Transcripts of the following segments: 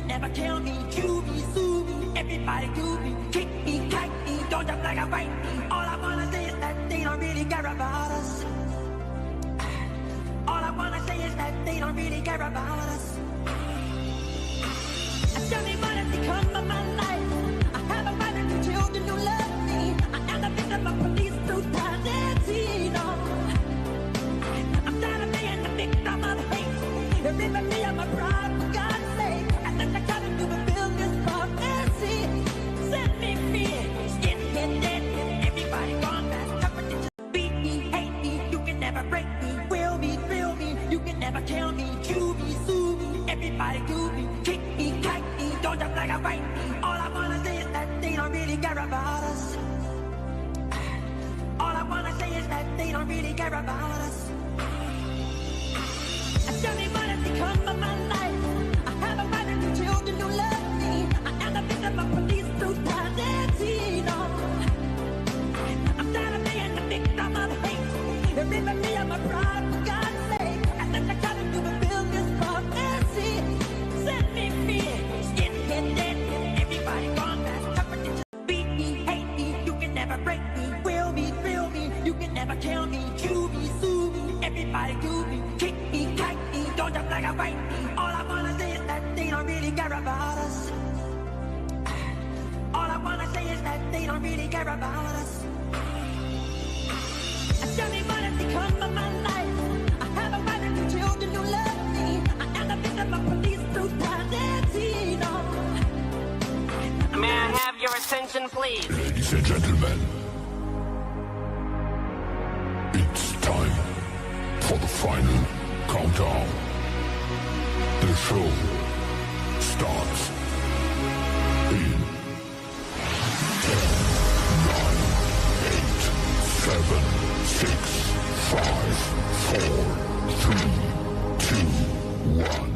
never kill me, chew me, sue me, everybody do me, kick me, kite me, don't jump like a bite me. All I wanna say is that they don't really care about us. All I wanna say is that they don't really care about us. Tell me what has become of my life. I have a wife and 2 children who love me. I am the victim of police brutality. No. I'm tired of being the victim of hate. They're ripping me of my pride, for God's sake. And then they're coming to fulfill this prophecy. Set me free, skinhead dead. Everybody gone fast, tougher than just beat me, hate me. You can never break me, will me, thrill me. You can never kill me, chew me, sue me. Everybody do me, kick me, kite me. Don't jump like a bite me. All I wanna say is that they don't really care about us. All I wanna say is that they don't really care about us. Tell me what has become of my life. I have a wife and 2 children who love me. I am the victim of police brutality. No. I'm tired of being the victim of hate. They're ripping me of my pride, for God's sake. And then they're coming to fulfill this prophecy. Set me free, skinhead dead. Everybody gone fast, tougher than just beat me, hate me. You can never break me, will me, thrill me. You can never kill me, chew me, sue me. Everybody do me, kick me, kite me. Don't jump like a bite me. All I wanna say is that they don't really care about us. All I wanna say is that they don't really care about us. Tell me what has become of my life. I have a wife and 2 children who love me. I am the victim of police brutality. No. May I have your attention, please? Ladies and gentlemen, it's time for the final countdown. The show starts in 10, 9, 8, 7, 6, 5, 4, 3, 2, 1.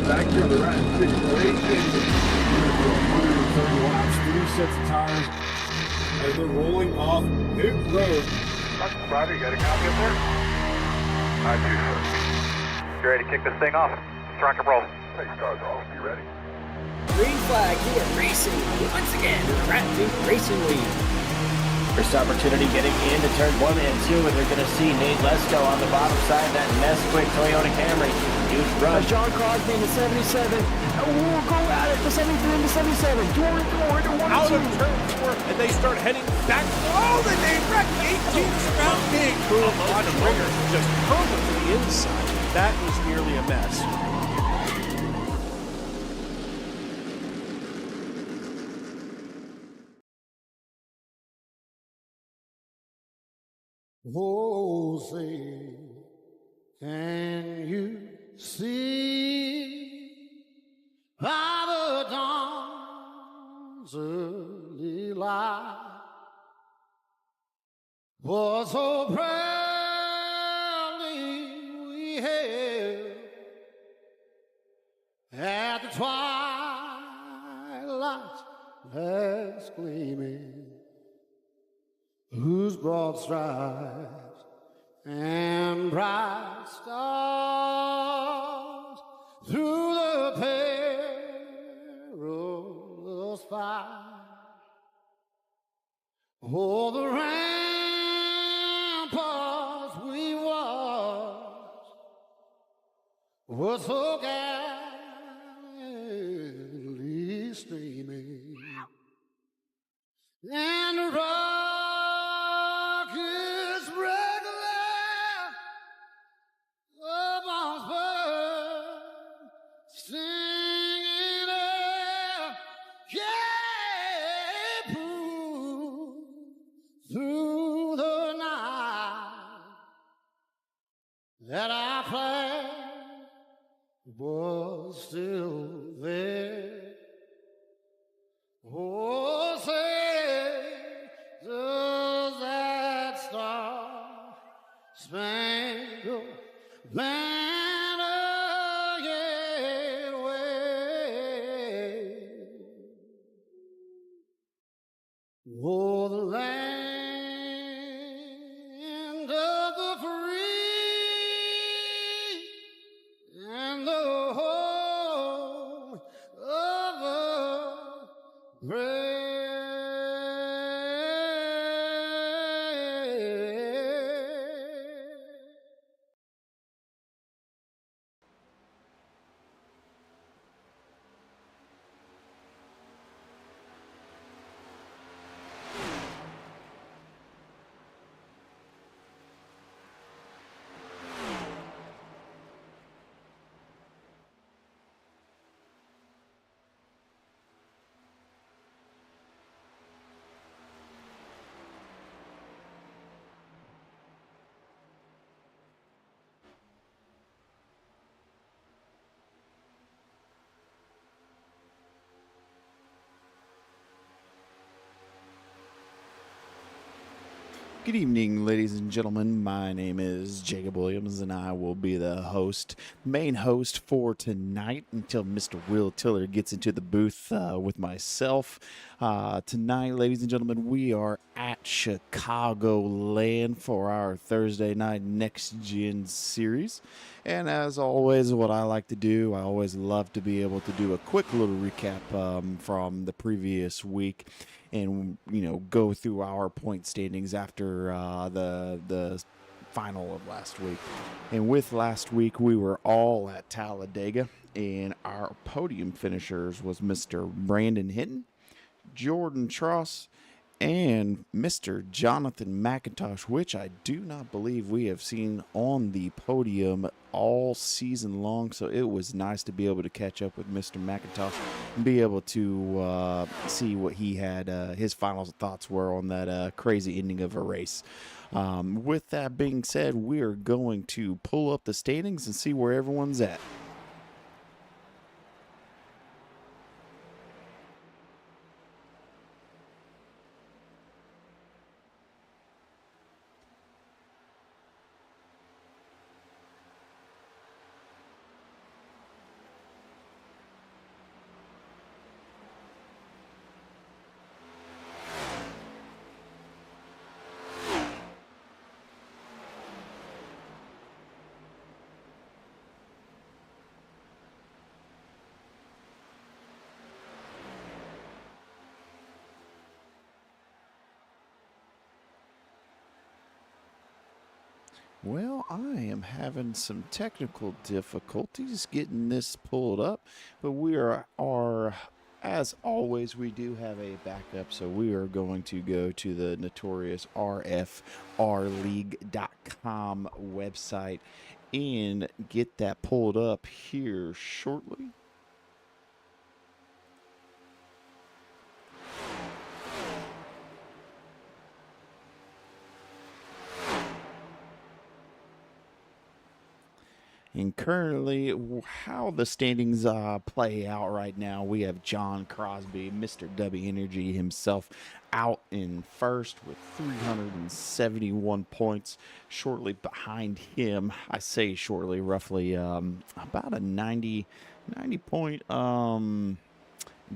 Back here, the Rat situation. 130 laps, 3 sets of tires, and they're rolling off pit road. Roger, you got a copy up there? I do, sir. You ready to kick this thing off? Let's rock and roll. Hey, stars off. You ready? Green flag here, racing once again in the Rat Duke Racing League. First opportunity getting into turn 1 and 2, and they're going to see Nate Lesko on the bottom side of that Nesquik Toyota Camry. Huge run. John Crosby in the 77. We'll go at it, the 73 and the 77. Door to 1 out and 2. of turn 4, and they start heading back. Oh, the name wreck 18th round big move on Trigger. Just hung to the inside. That was nearly a mess. Oh, say, can you see by the dawn's early light what so proudly we hailed at the twilight's last gleaming, whose broad stripes and bright stars through the perilous fight. Oh, the ramparts we watched were so gallantly streaming, and the rockets regular upon spur, singing out, yeah, through the night that our flag was still there. Oh, say, does that star-spangled banner yet wave? Oh, the land of the free and the home of the brave. Good evening, ladies and gentlemen. My name is Jacob Williams, and I will be the main host for tonight until Mr. Will Tiller gets into the booth with myself. Tonight, ladies and gentlemen, we are at Chicagoland for our Thursday night Nextgen series. And as always, what I like to do, I always love to be able to do a quick little recap from the previous week, and go through our point standings after the final of last week. And with last week, we were all at Talladega, and our podium finishers was Mr. Brandon Hinton, Jordan Tross, and Mr. Jonathan McIntosh, which I do not believe we have seen on the podium all season long. So it was nice to be able to catch up with Mr. McIntosh and be able to see what he had, his final thoughts were on that crazy ending of a race. With that being said, we are going to pull up the standings and see where everyone's at. Well, I am having some technical difficulties getting this pulled up, but we are as always, we do have a backup, so we are going to go to the notorious RFRLeague.com website and get that pulled up here shortly. And currently, how the standings play out right now, we have John Crosby, Mr. W Energy himself, out in first with 371 points. Shortly behind him, I say shortly, roughly about a 90 point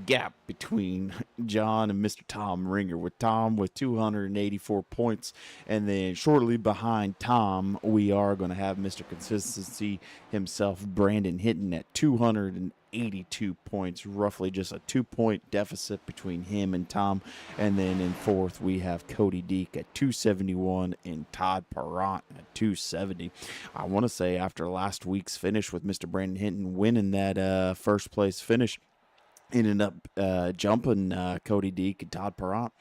gap between John and Mr. Tom Ringer, with Tom with 284 points, and then shortly behind Tom we are going to have Mr. Consistency himself, Brandon Hinton, at 282 points, roughly just a 2-point deficit between him and Tom. And then in fourth we have Cody Deek at 271 and Todd Parent at 270. I want to say after last week's finish with Mr. Brandon Hinton winning that first place finish, ended up jumping Cody Deek and Todd Parent.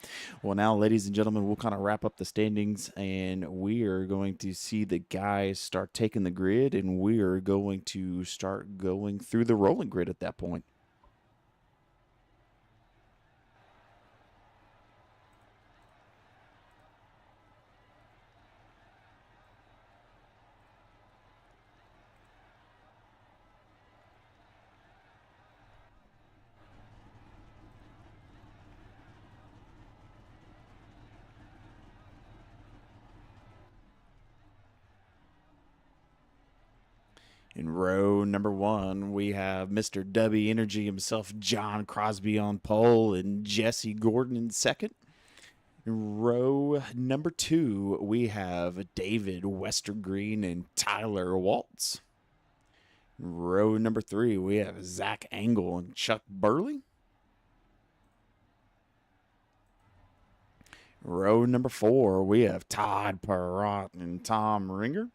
Well, now, ladies and gentlemen, we'll kind of wrap up the standings, and we are going to see the guys start taking the grid, and we are going to start going through the rolling grid at that point. In row number one, we have Mr. W Energy himself, John Crosby, on pole, and Jesse Gordon in second. In row number 2, we have David Westergreen and Tyler Waltz. In row number 3, we have Zach Engel and Chuck Burley. Row number 4, we have Todd Perrott and Tom Ringer.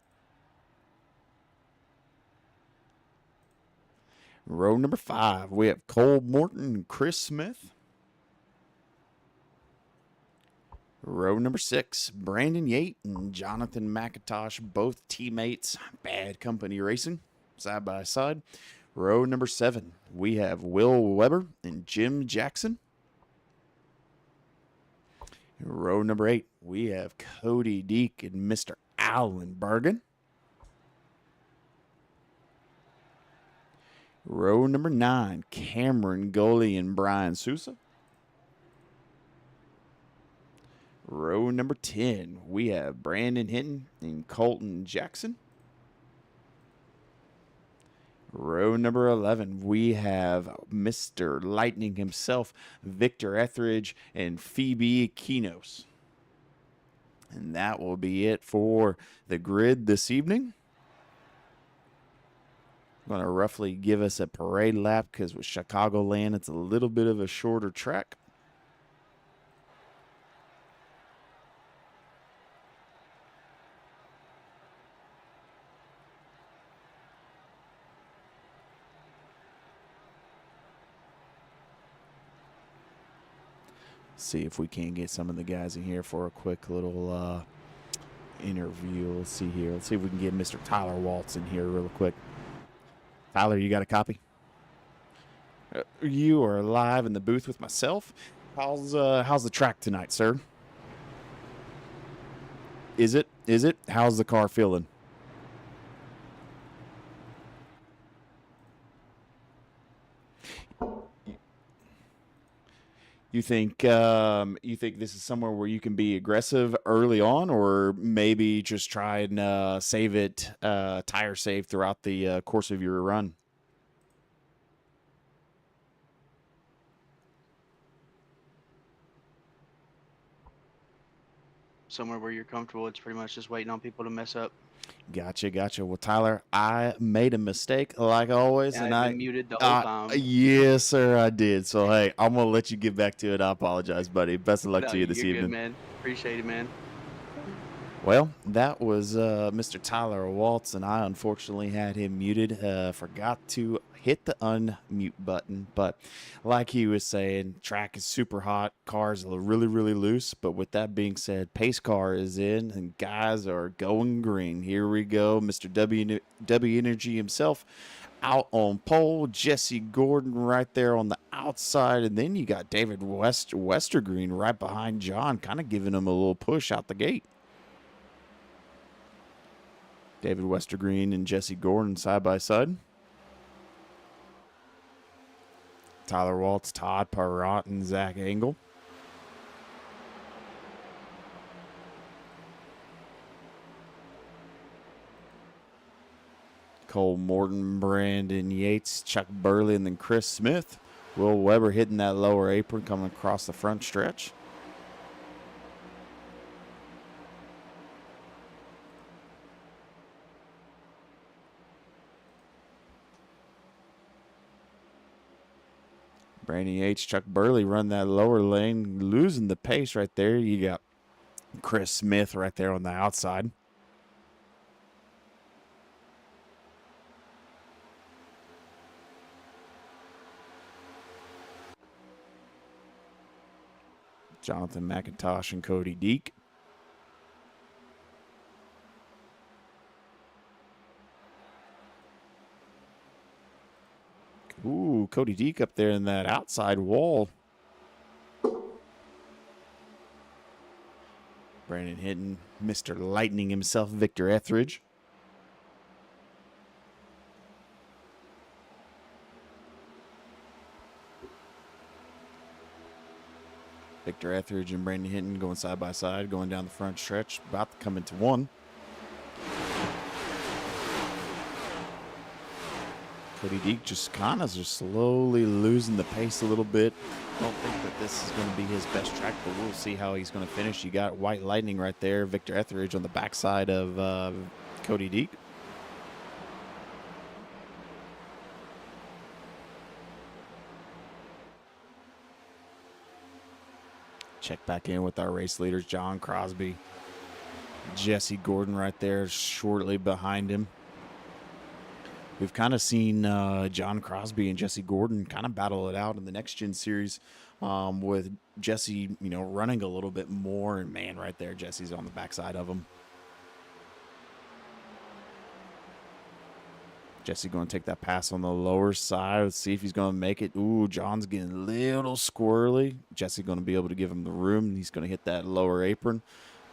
Row number 5, we have Cole Morton and Chris Smith. Row number 6, Brandon Yate and Jonathan McIntosh, both teammates, Bad Company Racing, side by side. Row number 7, we have Will Weber and Jim Jackson. Row number 8, we have Cody Deek and Mr. Alan Bergen. Row number 9, Cameron Goley and Brian Sousa. Row number 10, we have Brandon Hinton and Colton Jackson. Row number 11, we have Mr. Lightning himself, Victor Etheridge, and Phoebe Kinos. And that will be it for the grid this evening. I'm going to roughly give us a parade lap because with Chicagoland, it's a little bit of a shorter track. See if we can get some of the guys in here for a quick little interview. Let's see here. Let's see if we can get Mr. Tyler Waltz in here real quick. Tyler, you got a copy? You are live in the booth with myself. How's the track tonight, sir? Is it? How's the car feeling? You think this is somewhere where you can be aggressive early on, or maybe just try and save it, tire save throughout the course of your run? Somewhere where you're comfortable. It's pretty much just waiting on people to mess up. Gotcha. Well, Tyler, I made a mistake like always, Yeah, and I've been muted the whole time. Yes, sir, I did. So hey, I'm gonna let you get back to it. I apologize, buddy. Best of luck to you this you're evening. Good, man. Appreciate it, man. Well, that was Mr. Tyler Waltz, and I unfortunately had him muted. Forgot to hit the unmute button, but like he was saying, track is super hot, cars are really, really loose. But with that being said, pace car is in, and guys are going green. Here we go, Mr. W Energy himself out on pole, Jesse Gordon right there on the outside, and then you got David Westergreen right behind John, kind of giving him a little push out the gate. David Westergreen and Jesse Gordon side by side. Tyler Waltz, Todd Perrott, and Zach Engel. Cole Morton, Brandon Yates, Chuck Burley, and then Chris Smith. Will Weber hitting that lower apron coming across the front stretch. Brandon Yates, Chuck Burley run that lower lane, losing the pace right there. You got Chris Smith right there on the outside. Jonathan McIntosh and Cody Deek. Ooh, Cody Deek up there in that outside wall. Brandon Hinton, Mr. Lightning himself, Victor Etheridge. Victor Etheridge and Brandon Hinton going side by side, going down the front stretch, about to come into one. Cody Deek just kind of just slowly losing the pace a little bit. Don't think that this is going to be his best track, but we'll see how he's going to finish. You got White Lightning right there, Victor Etheridge on the backside of Cody Deek. Check back in with our race leaders, John Crosby, Jesse Gordon right there shortly behind him. We've kind of seen John Crosby and Jesse Gordon kind of battle it out in the Next Gen series with Jesse, running a little bit more. And, man, right there, Jesse's on the backside of him. Jesse going to take that pass on the lower side. Let's see if he's going to make it. Ooh, John's getting a little squirrely. Jesse going to be able to give him the room. He's going to hit that lower apron.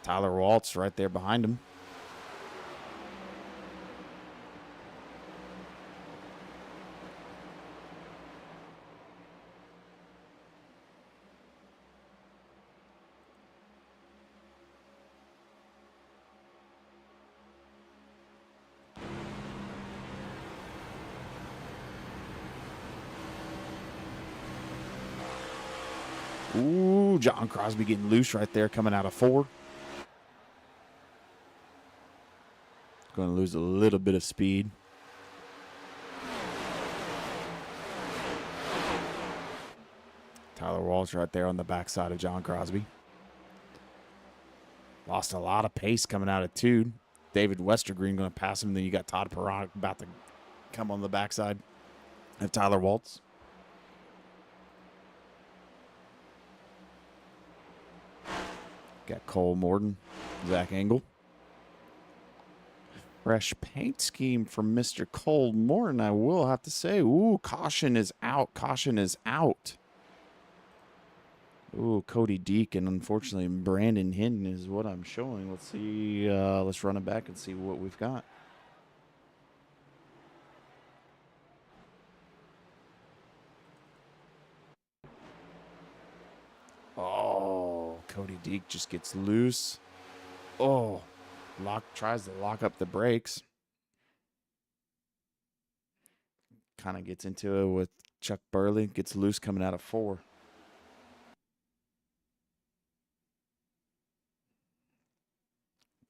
Tyler Waltz right there behind him. Ooh, John Crosby getting loose right there coming out of 4. Going to lose a little bit of speed. Tyler Walsh right there on the backside of John Crosby. Lost a lot of pace coming out of 2. David Westergreen going to pass him. Then you got Todd Perronic about to come on the backside of Tyler Waltz. Got Cole Morton, Zach Engel. Fresh paint scheme from Mr. Cole Morton, I will have to say. Ooh, caution is out. Caution is out. Ooh, Cody Deek, and unfortunately Brandon Hinton is what I'm showing. Let's see. Let's run it back and see what we've got. Oh, Cody Deek just gets loose. Oh, tries to lock up the brakes. Kind of gets into it with Chuck Burley. Gets loose coming out of 4.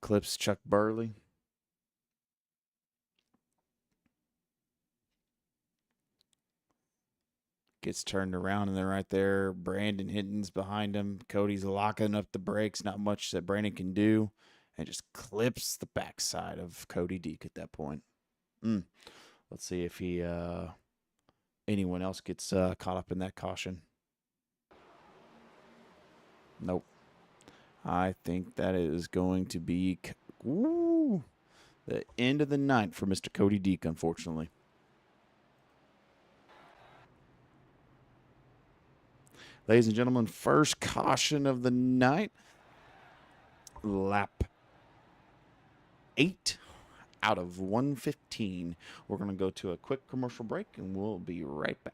Clips Chuck Burley. Gets turned around, and then right there, Brandon Hinton's behind him. Cody's locking up the brakes. Not much that Brandon can do. And just clips the backside of Cody Deek at that point. Let's see if anyone else gets caught up in that caution. Nope. I think that is going to be the end of the night for Mr. Cody Deek, unfortunately. Ladies and gentlemen, first caution of the night. Lap 8 out of 115. We're going to go to a quick commercial break, and we'll be right back.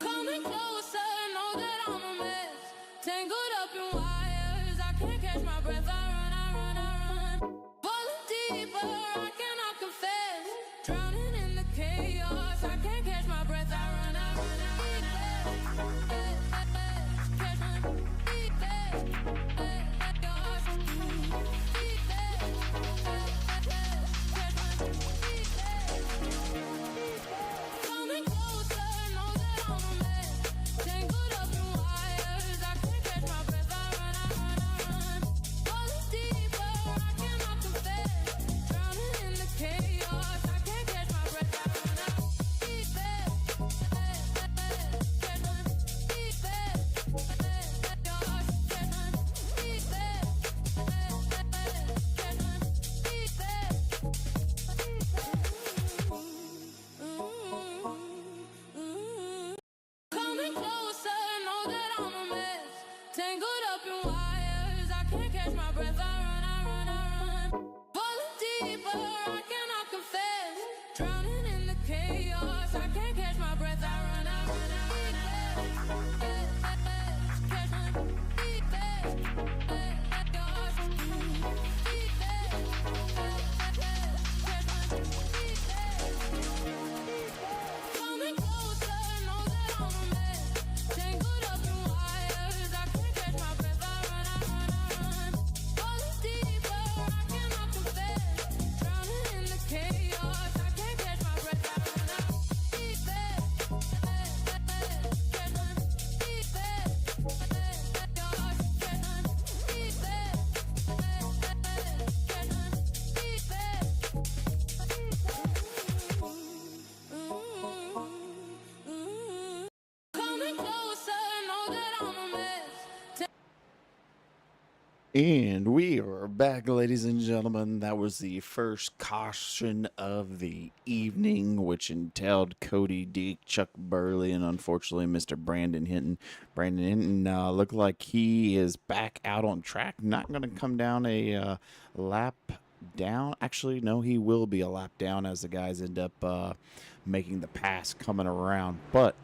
Coming closer, know that I'm a mess. Tangled up in wires, I can't catch my breath. I run. Falling deeper, I cannot confess. Drowning in the chaos, I can't catch my breath. I run. Coming And we are back, ladies and gentlemen. That was the first caution of the evening, which entailed Cody Deek, Chuck Burley, and unfortunately Mr. Brandon Hinton. Brandon Hinton looked like he is back out on track. Not going to come down a lap down. Actually, no, he will be a lap down as the guys end up making the pass coming around. But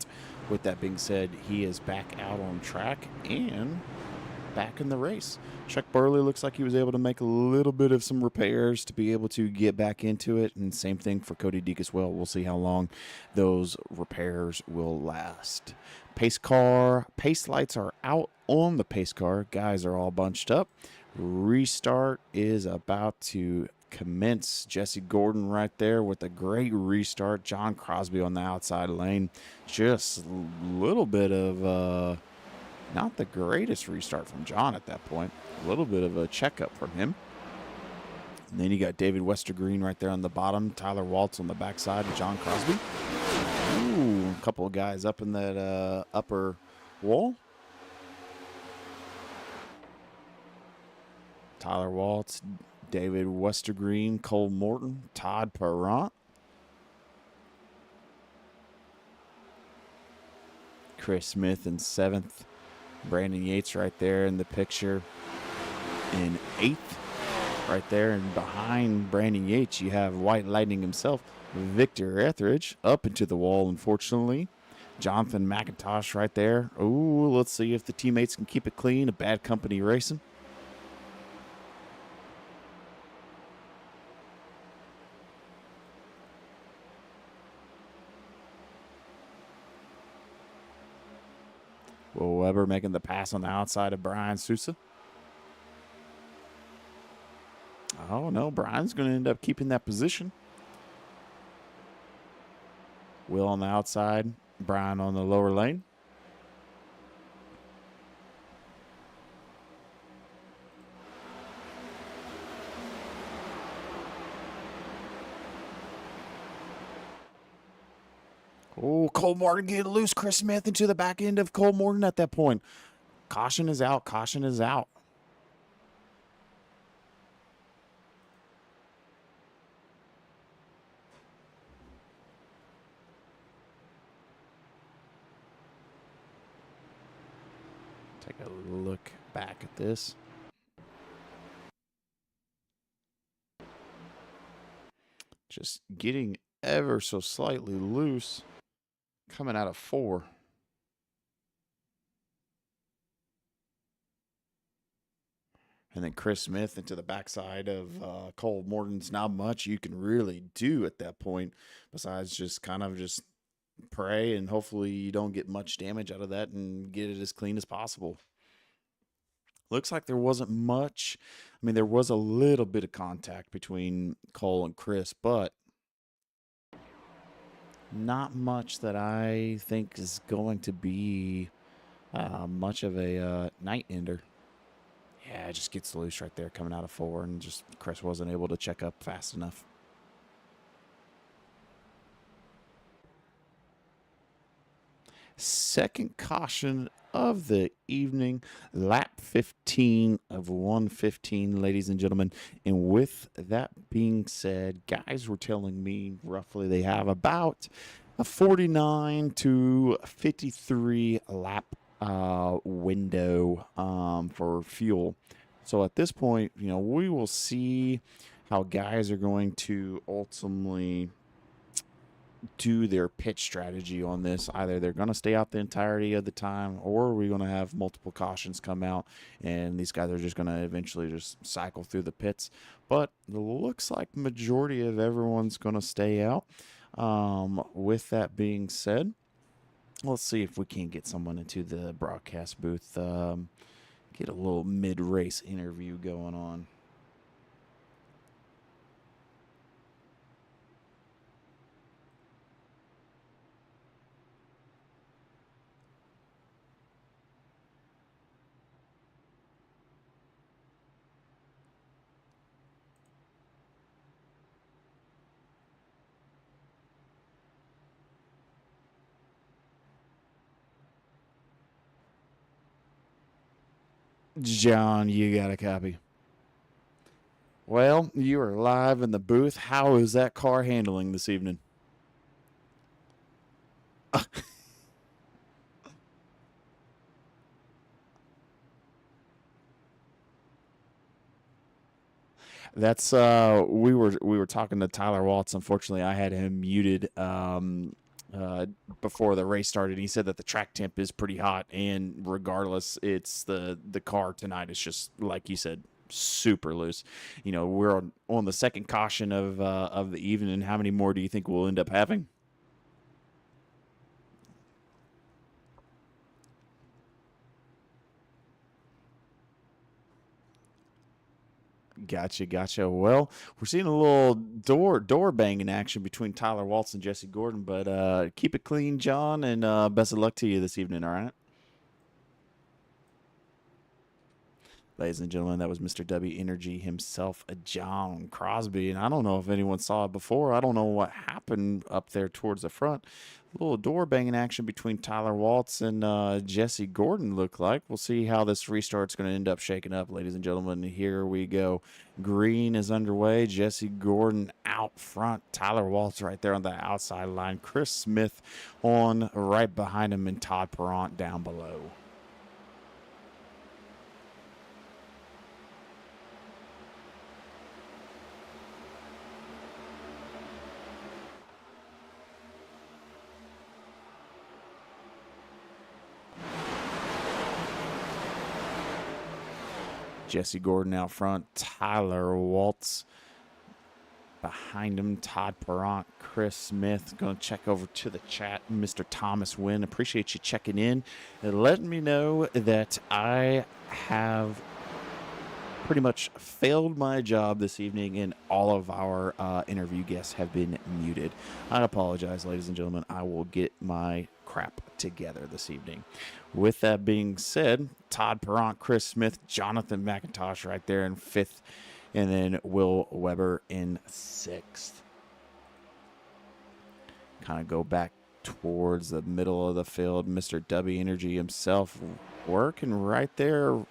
with that being said, he is back out on track and back in the race. Chuck Burley looks like he was able to make a little bit of some repairs to be able to get back into it, and same thing for Cody Deek as well. We'll see how long those repairs will last. Pace lights are out on the pace car. Guys are all bunched up. Restart is about to commence. Jesse Gordon right there with a great restart. John Crosby on the outside lane. Just a little bit of not the greatest restart from John at that point. A little bit of a checkup from him. And then you got David Westergreen right there on the bottom. Tyler Waltz on the backside of John Crosby. Ooh, a couple of guys up in that upper wall. Tyler Waltz, David Westergreen, Cole Morton, Todd Perrant. Chris Smith in 7th. Brandon Yates right there in the picture in 8th right there. And behind Brandon Yates, you have White Lightning himself, Victor Etheridge, up into the wall, unfortunately. Jonathan McIntosh right there. Ooh, let's see if the teammates can keep it clean. A bad company racing. Will Weber making the pass on the outside of Brian Sousa. Oh, no, Brian's going to end up keeping that position. Will on the outside, Brian on the lower lane. Oh, Cole Morton getting loose. Chris Smith into the back end of Cole Morton at that point. Caution is out. Caution is out. Take a look back at this. Just getting ever so slightly loose. Coming out of 4. And then Chris Smith into the backside of Cole Morton's. Not much you can really do at that point besides just kind of just pray and hopefully you don't get much damage out of that and get it as clean as possible. Looks like there wasn't much. I mean, there was a little bit of contact between Cole and Chris, but not much that I think is going to be much of a night ender. Yeah, it just gets loose right there coming out of 4, and just Chris wasn't able to check up fast enough. Second caution of the evening, lap 15 of 115, ladies and gentlemen. And with that being said, guys were telling me roughly they have about a 49 to 53 lap window for fuel. So at this point, you know, we will see how guys are going to ultimately do their pitch strategy on this. Either they're going to stay out the entirety of the time, or we're going to have multiple cautions come out and these guys are just going to eventually just cycle through the pits. But it looks like majority of everyone's going to stay out. With that being said, let's see if we can get someone into the broadcast booth, get a little mid-race interview going on. John, you got a copy. Well, you are live in the booth. How is that car handling this evening? That's we were talking to Tyler Waltz. Unfortunately, I had him muted before the race started. He said that the track temp is pretty hot, and regardless, it's the car tonight is just like you said, super loose. You know, we're on the second caution of the evening. How many more do you think we'll end up having? Gotcha. Well, we're seeing a little door banging action between Tyler Waltz and Jesse Gordon, but keep it clean, John, and best of luck to you this evening, all right? Ladies and gentlemen, that was Mr. W Energy himself, John Crosby. And I don't know if anyone saw it before. I don't know what happened up there towards the front. A little door banging action between Tyler Waltz and Jesse Gordon looked like. We'll see how this restart's going to end up shaking up, ladies and gentlemen. Here we go. Green is underway. Jesse Gordon out front. Tyler Waltz right there on the outside line. Chris Smith on right behind him, and Todd Perrant down below. Jesse Gordon out front, Tyler Waltz behind him, Todd Perrant, Chris Smith. Going to check over to the chat. Mr. Thomas Wynn, appreciate you checking in and letting me know that I have pretty much failed my job this evening and all of our interview guests have been muted. I apologize, ladies and gentlemen. I will get my crap together this evening. With that being said, Todd Perrant, Chris Smith, Jonathan McIntosh right there in 5th, and then Will Weber in 6th. Kind of go back towards the middle of the field. Mr. W Energy himself working right there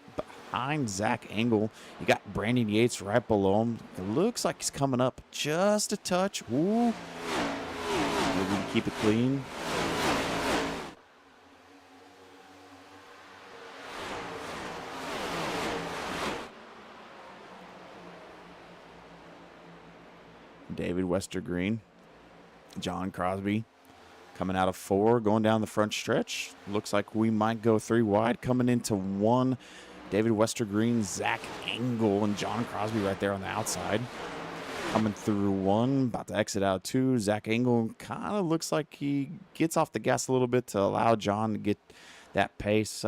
behind Zach Engel. You got Brandon Yates right below him. It looks like he's coming up just a touch. Ooh. Maybe we can keep it clean. David Westergreen, John Crosby coming out of 4, going down the front stretch. Looks like we might go 3 wide, coming into 1. David Westergreen, Zach Engel, and John Crosby right there on the outside. Coming through 1, about to exit out 2. Zach Engel kind of looks like he gets off the gas a little bit to allow John to get that pace,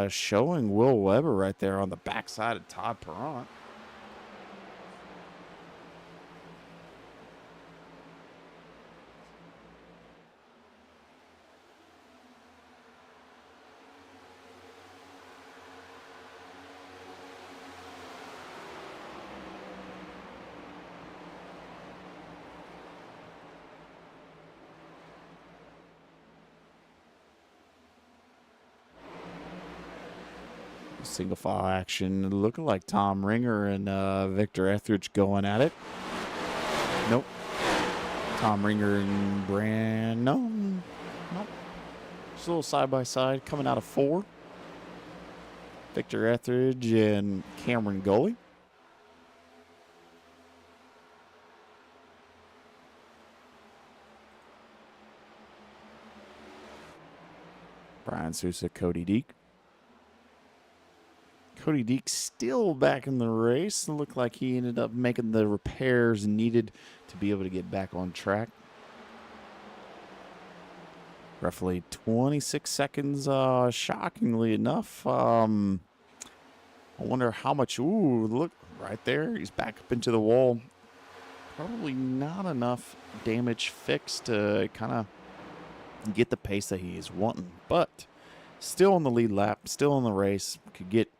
showing Will Weber right there on the backside of Todd Perrant. Single file action, looking like Tom Ringer and Victor Etheridge going at it. Nope. Tom Ringer and nope. Just a little side by side coming out of 4. Victor Etheridge and Cameron Gully. Brian Sousa, Cody Deek. Cody Deek still back in the race. It looked like he ended up making the repairs needed to be able to get back on track. Roughly 26 seconds, shockingly enough. I wonder how much, ooh, look, right there. He's back up into the wall. Probably not enough damage fixed to kind of get the pace that he is wanting. But still on the lead lap, still in the race. Could get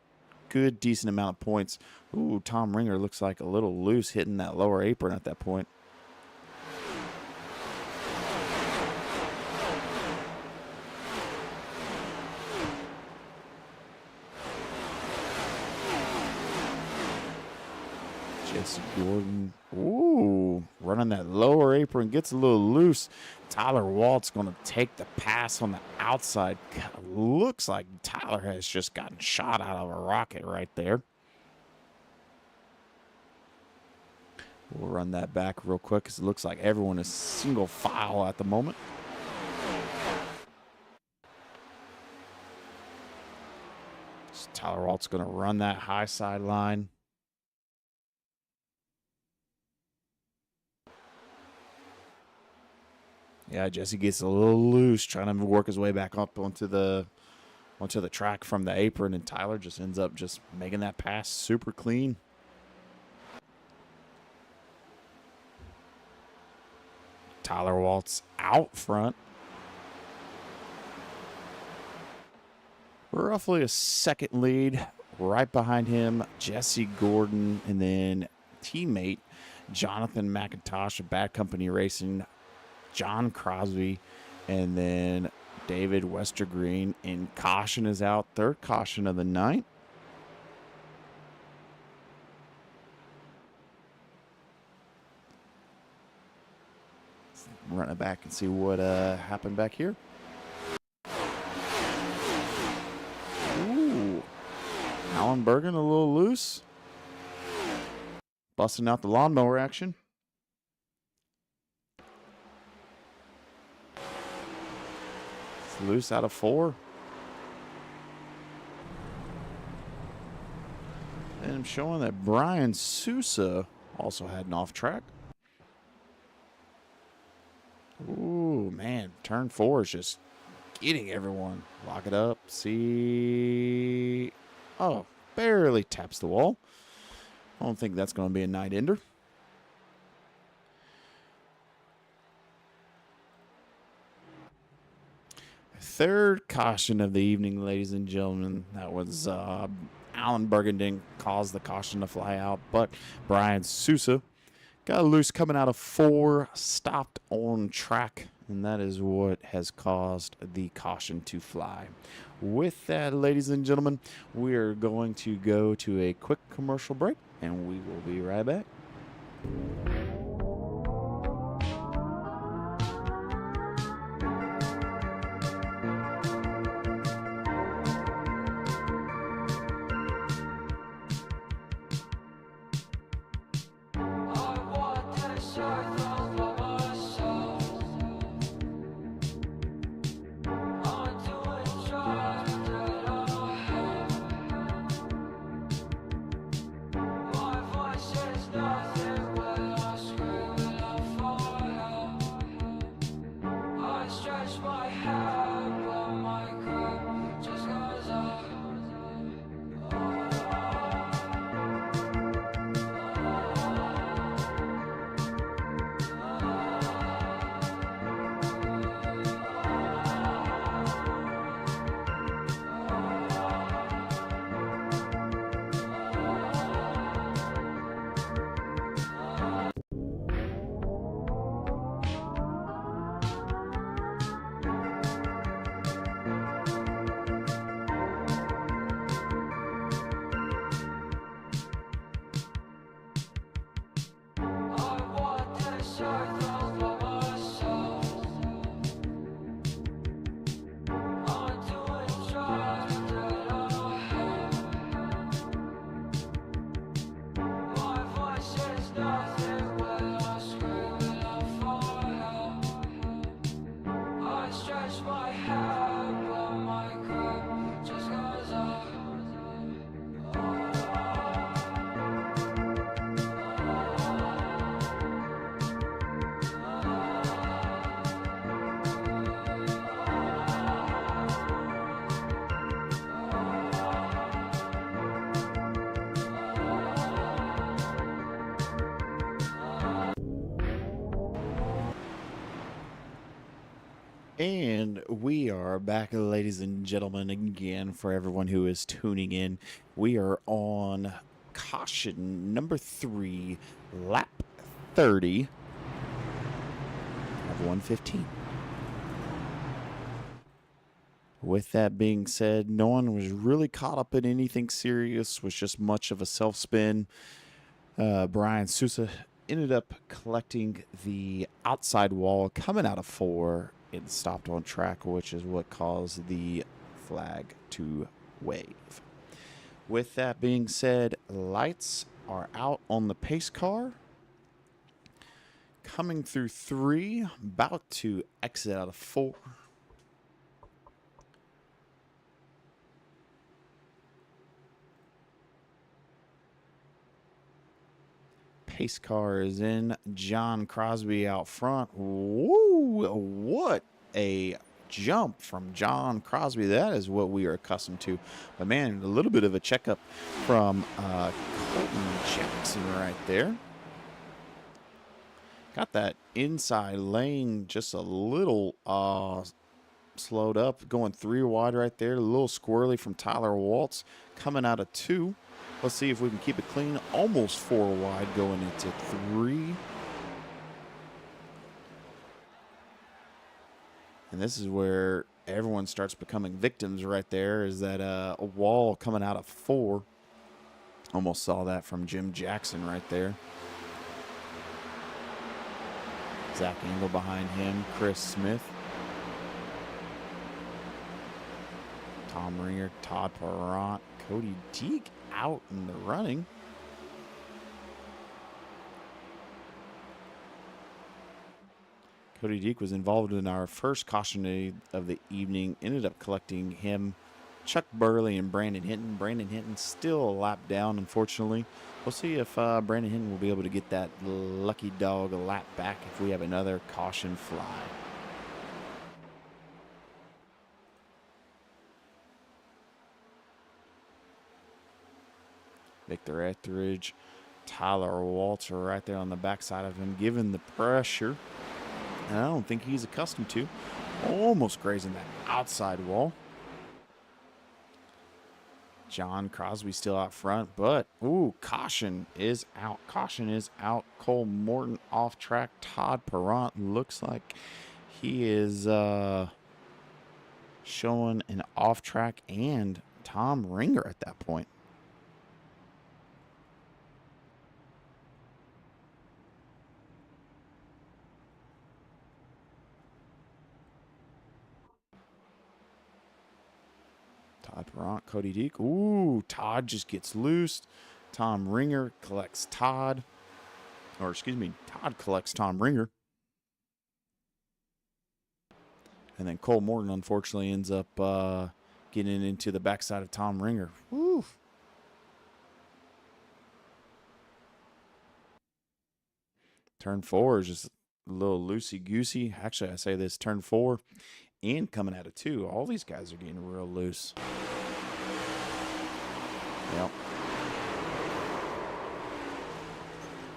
good, decent amount of points. Ooh, Tom Ringer looks like a little loose hitting that lower apron at that point. Jesse Gordon, ooh, running that lower apron, gets a little loose. Tyler Walt's going to take the pass on the outside. God, looks like Tyler has just gotten shot out of a rocket right there. We'll run that back real quick because it looks like everyone is single file at the moment. So Tyler Walt's going to run that high side line. Yeah, Jesse gets a little loose, trying to work his way back up onto the track from the apron, and Tyler just ends up just making that pass super clean. Tyler Walt's out front. Roughly a second lead. Right behind him, Jesse Gordon, and then teammate Jonathan McIntosh of Bad Company Racing, John Crosby, and then David Westergreen. And caution is out. Third caution of the night. Let's run it back and see what happened back here. Ooh. Alan Bergen a little loose. Busting out the lawnmower action. It's loose out of 4. And I'm showing that Brian Sousa also had an off track. Ooh, man. Turn 4 is just getting everyone. Lock it up. See. Oh, barely taps the wall. I don't think that's going to be a night ender. Third caution of the evening, ladies and gentlemen. That was Alan Bergen didn't cause the caution to fly out, but Brian Sousa got loose coming out of 4, stopped on track, and that is what has caused the caution to fly. With that, ladies and gentlemen, we are going to go to a quick commercial break, and we will be right back. And we are back, ladies and gentlemen, again for everyone who is tuning in. We are on caution number 3, lap 30 of 115. With that being said, no one was really caught up in anything serious. It was just much of a self-spin. Brian Sousa ended up collecting the outside wall coming out of 4 and stopped on track, which is what caused the flag to wave. With that being said, lights are out on the pace car. Coming through 3, about to exit out of 4. Pace car is in. John Crosby out front. Woo! What a jump from John Crosby. That is what we are accustomed to. But man, a little bit of a checkup from Colton Jackson right there. Got that inside lane just a little slowed up, going 3 wide right there. A little squirrely from Tyler Waltz coming out of 2. Let's see if we can keep it clean. Almost 4 wide going into 3. And this is where everyone starts becoming victims right there, is that a wall coming out of 4. Almost saw that from Jim Jackson right there. Zach Engel behind him. Chris Smith. Tom Ringer, Todd Perrant, Cody Deek out in the running. Cody Deek was involved in our first caution of the evening. Ended up collecting him, Chuck Burley, and Brandon Hinton. Brandon Hinton still a lap down, unfortunately. We'll see if Brandon Hinton will be able to get that lucky dog a lap back if we have another caution fly. Victor Etheridge, Tyler Walter right there on the backside of him, giving the pressure. And I don't think he's accustomed to. Almost grazing that outside wall. John Crosby still out front, but, ooh, caution is out. Caution is out. Cole Morton off track. Todd Perrant looks like he is showing an off track, and Tom Ringer at that point. Todd Perrant, Cody Deek. Ooh, Todd just gets loose. Tom Ringer collects Todd. Or, excuse me, Todd collects Tom Ringer. And then Cole Morton, unfortunately, ends up getting into the backside of Tom Ringer. Woo. Turn 4 is just a little loosey-goosey. Actually, I say this, turn 4 and coming out of 2. All these guys are getting real loose. Yep.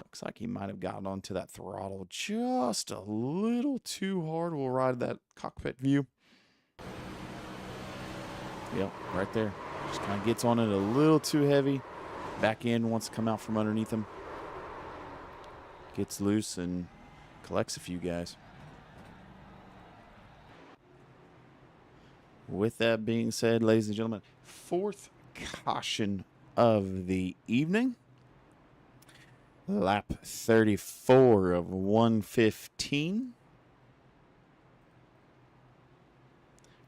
Looks like he might have gotten onto that throttle just a little too hard. We'll ride that cockpit view. Yep, right there. Just kind of gets on it a little too heavy. Back end wants to come out from underneath him. Gets loose and collects a few guys. With that being said, ladies and gentlemen, 4th caution of the evening. Lap 34 of 115.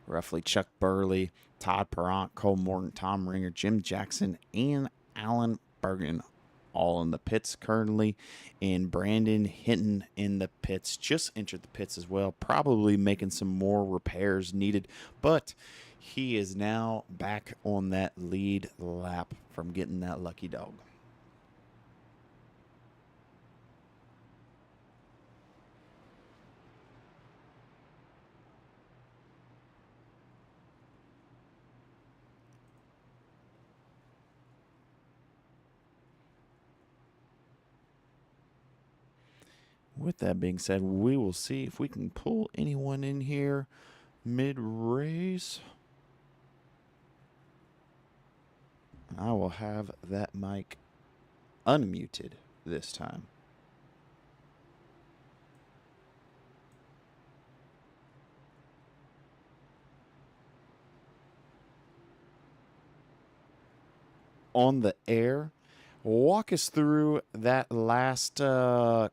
Roughly Chuck Burley, Todd Perrant, Cole Morton, Tom Ringer, Jim Jackson, and Alan Bergen all in the pits currently. And Brandon Hinton in the pits. Just entered the pits as well. Probably making some more repairs needed. But he is now back on that lead lap from getting that lucky dog. With that being said, we will see if we can pull anyone in here mid-race. I will have that mic unmuted this time. On the air, walk us through that last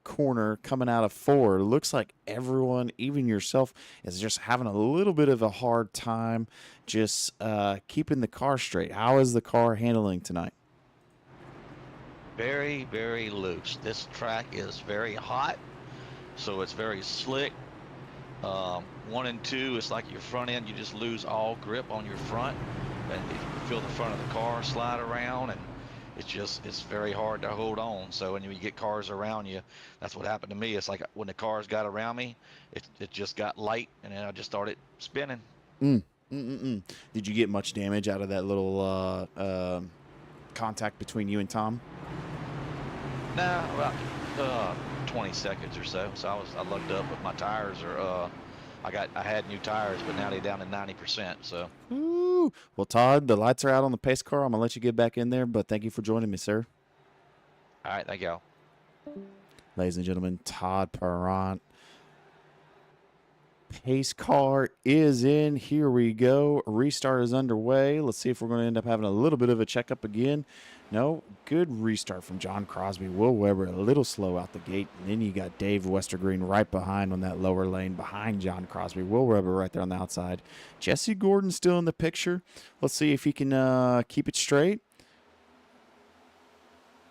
corner coming out of 4. Looks like everyone, even yourself, is just having a little bit of a hard time just keeping the car straight. How is the car handling tonight? Very, very loose. This track is very hot, so it's very slick. 1 and 2, it's like your front end, you just lose all grip on your front, and you feel the front of the car slide around, and it's very hard to hold on. So when you get cars around you, that's what happened to me. It's like when the cars got around me, it just got light, and then I just started spinning. Did you get much damage out of that little contact between you and Tom? Nah, about 20 seconds or so. So I lucked up with my tires, or I had new tires, but now they're down to 90%. So. Ooh. Well, Todd, the lights are out on the pace car. I'm gonna let you get back in there, but thank you for joining me, sir. All right, thank y'all. Ladies and gentlemen, Todd Perrant. Pace car is in. Here we go. Restart is underway. Let's see if we're going to end up having a little bit of a checkup again. No, good restart from John Crosby. Will Weber a little slow out the gate. And then you got Dave Westergreen right behind on that lower lane behind John Crosby. Will Weber right there on the outside. Jesse Gordon still in the picture. Let's see if he can keep it straight.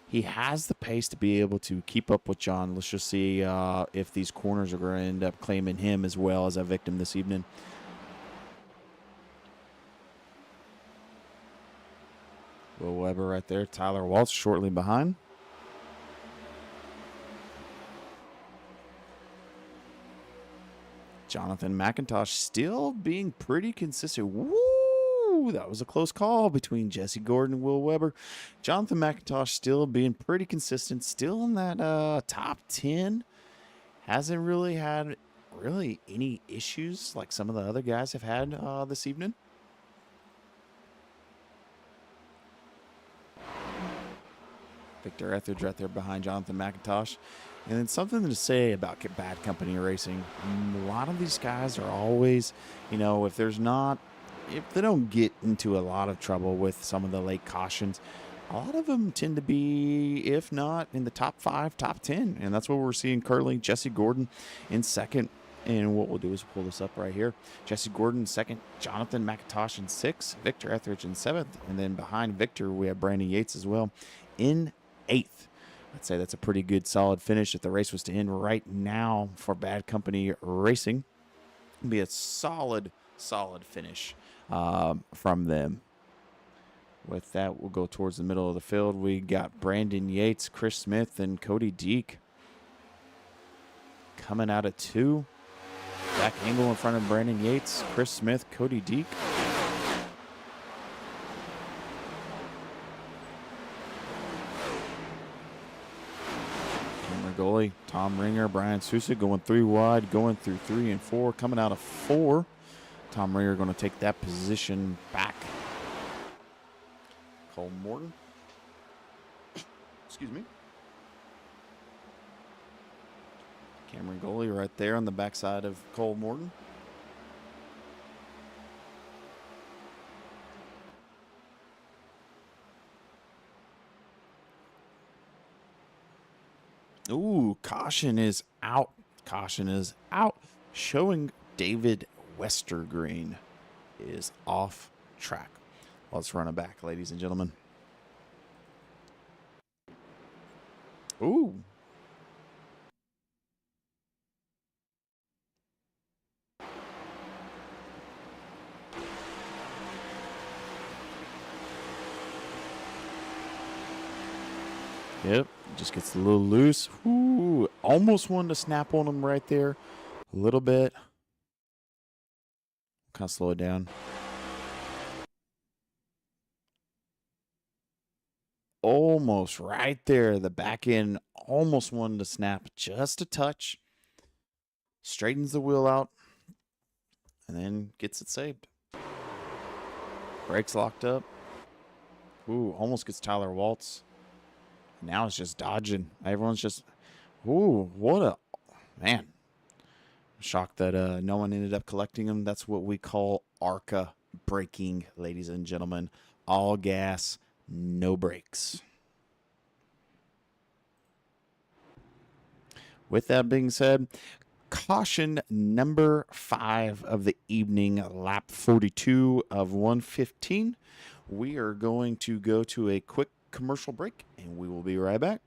He has the pace to be able to keep up with John. Let's just see if these corners are going to end up claiming him as well as a victim this evening. Will Weber right there. Tyler Waltz shortly behind. Jonathan McIntosh still being pretty consistent. Woo! That was a close call between Jesse Gordon and Will Weber. Jonathan McIntosh still being pretty consistent, still in that top 10. Hasn't really had any issues like some of the other guys have had this evening. Victor Etheridge right there behind Jonathan McIntosh. And then something to say about Bad Company Racing. A lot of these guys are always, if they don't get into a lot of trouble with some of the late cautions, a lot of them tend to be, if not in the top 5, top 10. And that's what we're seeing currently. Jesse Gordon in second. And what we'll do is pull this up right here. Jesse Gordon in second, Jonathan McIntosh in 6th, Victor Etheridge in 7th. And then behind Victor, we have Brandon Yates as well in 8th. I'd say that's a pretty good, solid finish. If the race was to end right now for Bad Company Racing, it'd be a solid finish from them. With that, we'll go towards the middle of the field. We got Brandon Yates, Chris Smith, and Cody Deek coming out of 2. Back angle in front of Brandon Yates, Chris Smith, Cody Deek. Goalie, Tom Ringer, Brian Sousa going 3 wide, going through 3 and 4, coming out of 4. Tom Ringer going to take that position back. Cole Morton. Excuse me. Cameron Goalie right there on the backside of Cole Morton. Ooh, caution is out. Caution is out. Showing David Westergreen is off track. Let's run it back, ladies and gentlemen. Ooh. Yep, just gets a little loose. Ooh, almost wanted to snap on him right there. A little bit. Kind of slow it down. Almost right there. The back end almost wanted to snap just a touch. Straightens the wheel out. And then gets it saved. Brakes locked up. Ooh, almost gets Tyler Waltz. Now it's just dodging. Everyone's just, ooh, what a, man. I'm shocked that no one ended up collecting them. That's what we call ARCA braking, ladies and gentlemen. All gas, no brakes. With that being said, caution number 5 of the evening, lap 42 of 115. We are going to go to a quick commercial break, and we will be right back.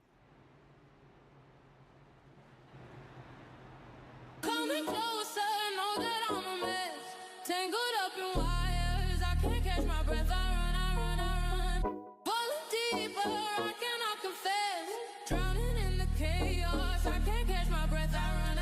Coming closer, know that I'm a mess. Tangled up in wires, I can't catch my breath. I run. Falling deeper, I cannot confess. Drowning in the chaos, I can't catch my breath. I run.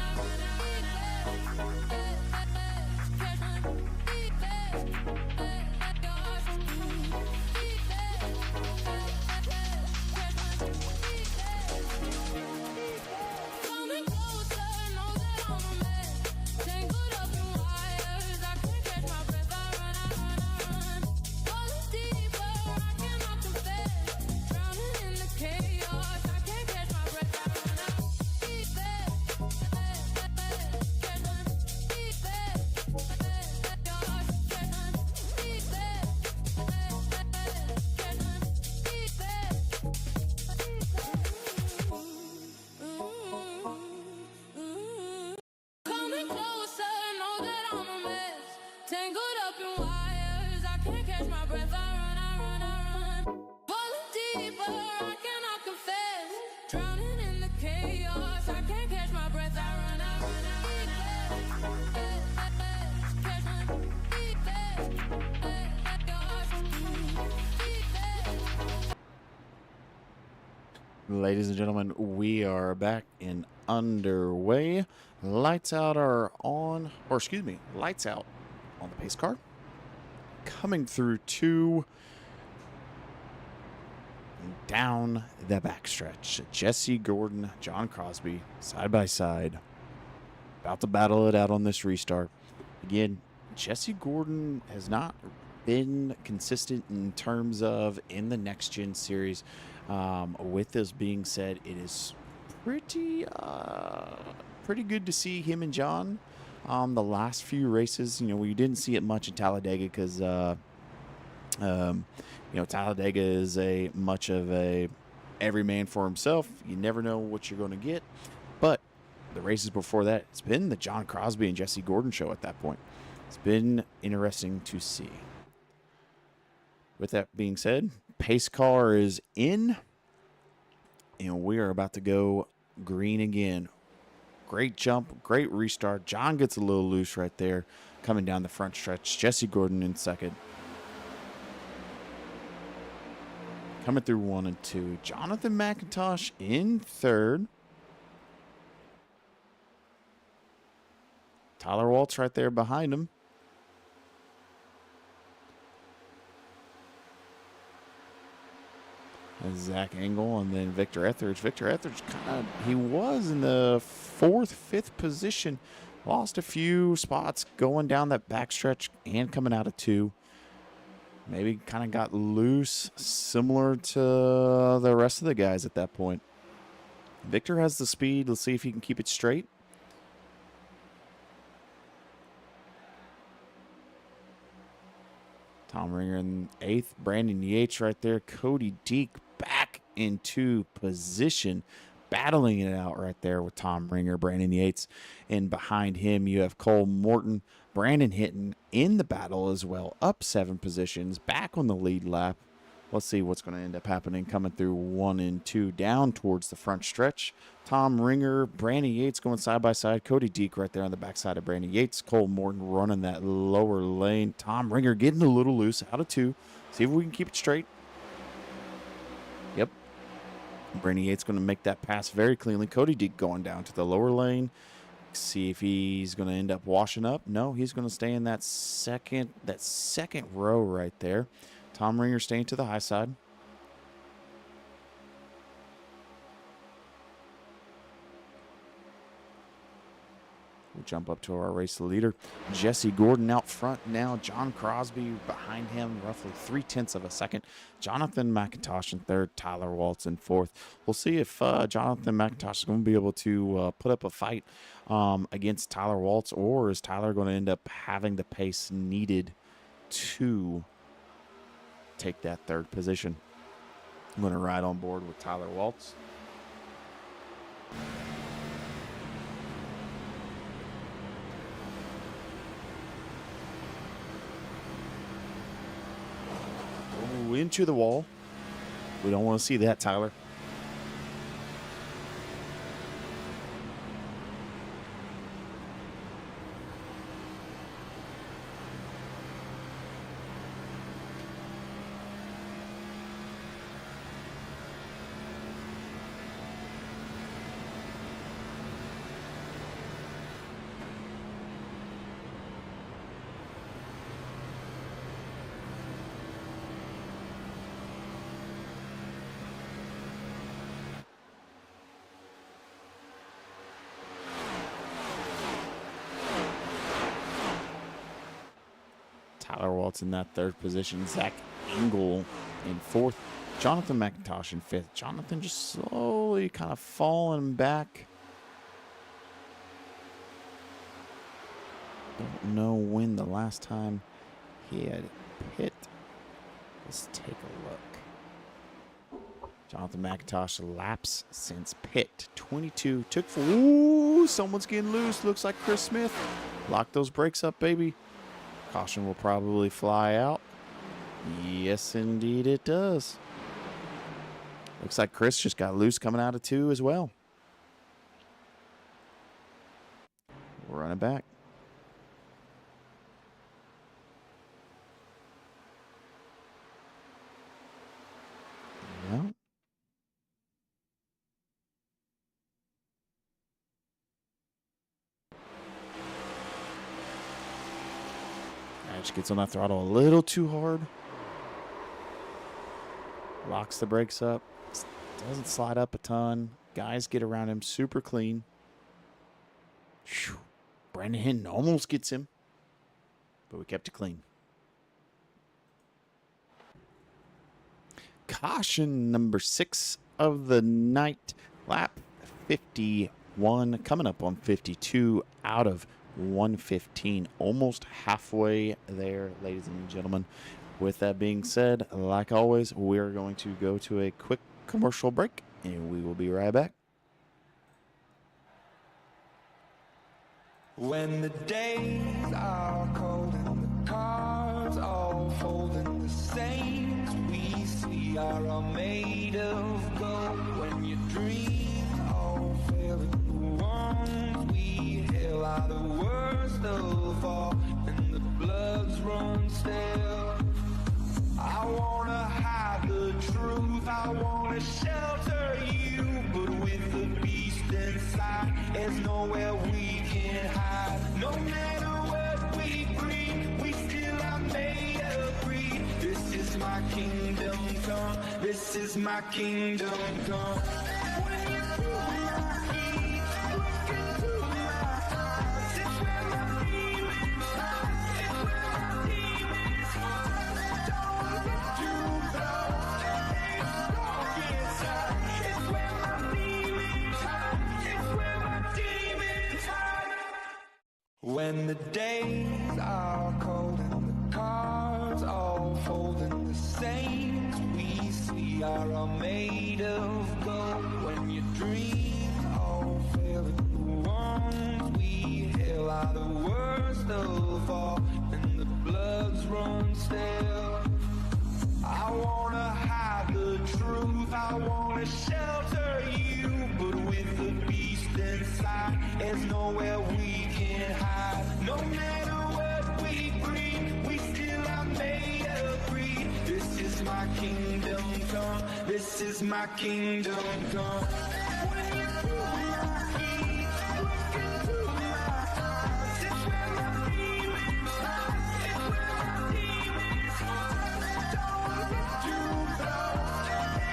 Coming closer, know that I'm a mess. Tangled up in wires, I can't catch my breath. I run. Falling deeper, I cannot confess. Drowning in the chaos, I can't catch my breath. I run. Coming closer, know that I'm a mess. Tangled up in wires, I can't catch my breath. I run. Falling deeper, I cannot confess. Drowning in the chaos, I can't catch my breath. I run. Ladies and gentlemen, we are back and underway. Lights out are on, or excuse me, lights out on the pace car. Coming through 2 down the backstretch. Jesse Gordon, John Crosby, side by side. About to battle it out on this restart. Again, Jesse Gordon has not been consistent in terms of in the Next Gen series. With this being said, it is pretty good to see him and John the last few races. You know, we didn't see it much in Talladega because Talladega is a much of a every man for himself. You never know what you're going to get. But the races before that, it's been the John Crosby and Jesse Gordon show at that point. It's been interesting to see. With that being said, pace car is in, and we are about to go green again. Great jump, great restart. John gets a little loose right there, coming down the front stretch. Jesse Gordon in second. Coming through 1 and 2. Jonathan McIntosh in third. Tyler Waltz right there behind him. Zach Engel and then Victor Etheridge. Victor Etheridge he was in the 4th, 5th position. Lost a few spots going down that backstretch and coming out of 2. Maybe kind of got loose, similar to the rest of the guys at that point. Victor has the speed. Let's see if he can keep it straight. Tom Ringer in 8th. Brandon Yates right there. Cody Deek back into position. Battling it out right there with Tom Ringer, Brandon Yates. And behind him, you have Cole Morton. Brandon Hinton in the battle as well. Up 7 positions. Back on the lead lap. Let's see what's going to end up happening. Coming through 1 and 2 down towards the front stretch. Tom Ringer, Brandon Yates going side by side. Cody Deek right there on the backside of Brandon Yates. Cole Morton running that lower lane. Tom Ringer getting a little loose out of 2. See if we can keep it straight. Yep. Brandon Yates going to make that pass very cleanly. Cody Deek going down to the lower lane. See if he's going to end up washing up. No, he's going to stay in that second row right there. Tom Ringer staying to the high side. We'll jump up to our race leader. Jesse Gordon out front now. John Crosby behind him, roughly 0.3 of a second. Jonathan McIntosh in third. Tyler Waltz in fourth. We'll see if Jonathan McIntosh is going to be able to put up a fight against Tyler Waltz, or is Tyler going to end up having the pace needed to take that third position. I'm going to ride on board with Tyler Waltz. into the wall. We don't want to see that, Tyler. Tyler Waltz in that third position. Zach Engel in fourth. Jonathan McIntosh in fifth. Jonathan just slowly kind of falling back. Don't know when the last time he had hit. Let's take a look. Jonathan McIntosh laps since pit. 22. Took 4. Ooh, someone's getting loose. Looks like Chris Smith. Lock those brakes up, baby. Caution will probably fly out. Yes, indeed it does. Looks like Chris just got loose coming out of 2 as well. We'll run it back. Well. Just gets on that throttle a little too hard. Locks the brakes up. Doesn't slide up a ton. Guys get around him super clean. Whew. Brandon Hinton almost gets him, but we kept it clean. Caution number 6 of the night. Lap 51. Coming up on 52 out of 115, almost halfway there, ladies and gentlemen. With that being said, like always, we're going to go to a quick commercial break, and we will be right back. When the days are cold and the cards all fold and the saints we see are all made of gold, when your dreams all fail and the ones we hail are the worst of all, and the bloods run stale. I wanna hide the truth, I wanna shelter you, but with the beast inside, there's nowhere we can hide. No matter what we breed, we still are made of greed. This is my kingdom come, this is my kingdom come. When you pull my feet, look into my eyes, it's where my demons hide, it's where my demons hide. Don't look too close, it's dark inside, it's where my demons hide, it's where my demons hide. When the days are cold and the cards all fold and the saints we see are all made of gold, when your dreams all fail and the ones we hail are the worst of all, and the bloods run stale. I wanna hide the truth, I wanna shelter you, but with the beast inside, there's nowhere we can hide. No matter what we breed, we still are made of greed. This is my kingdom come, this is my kingdom come. When you pull my feet, look into my eyes, it's where my demons hide, it's where my demons hide. Don't look too close,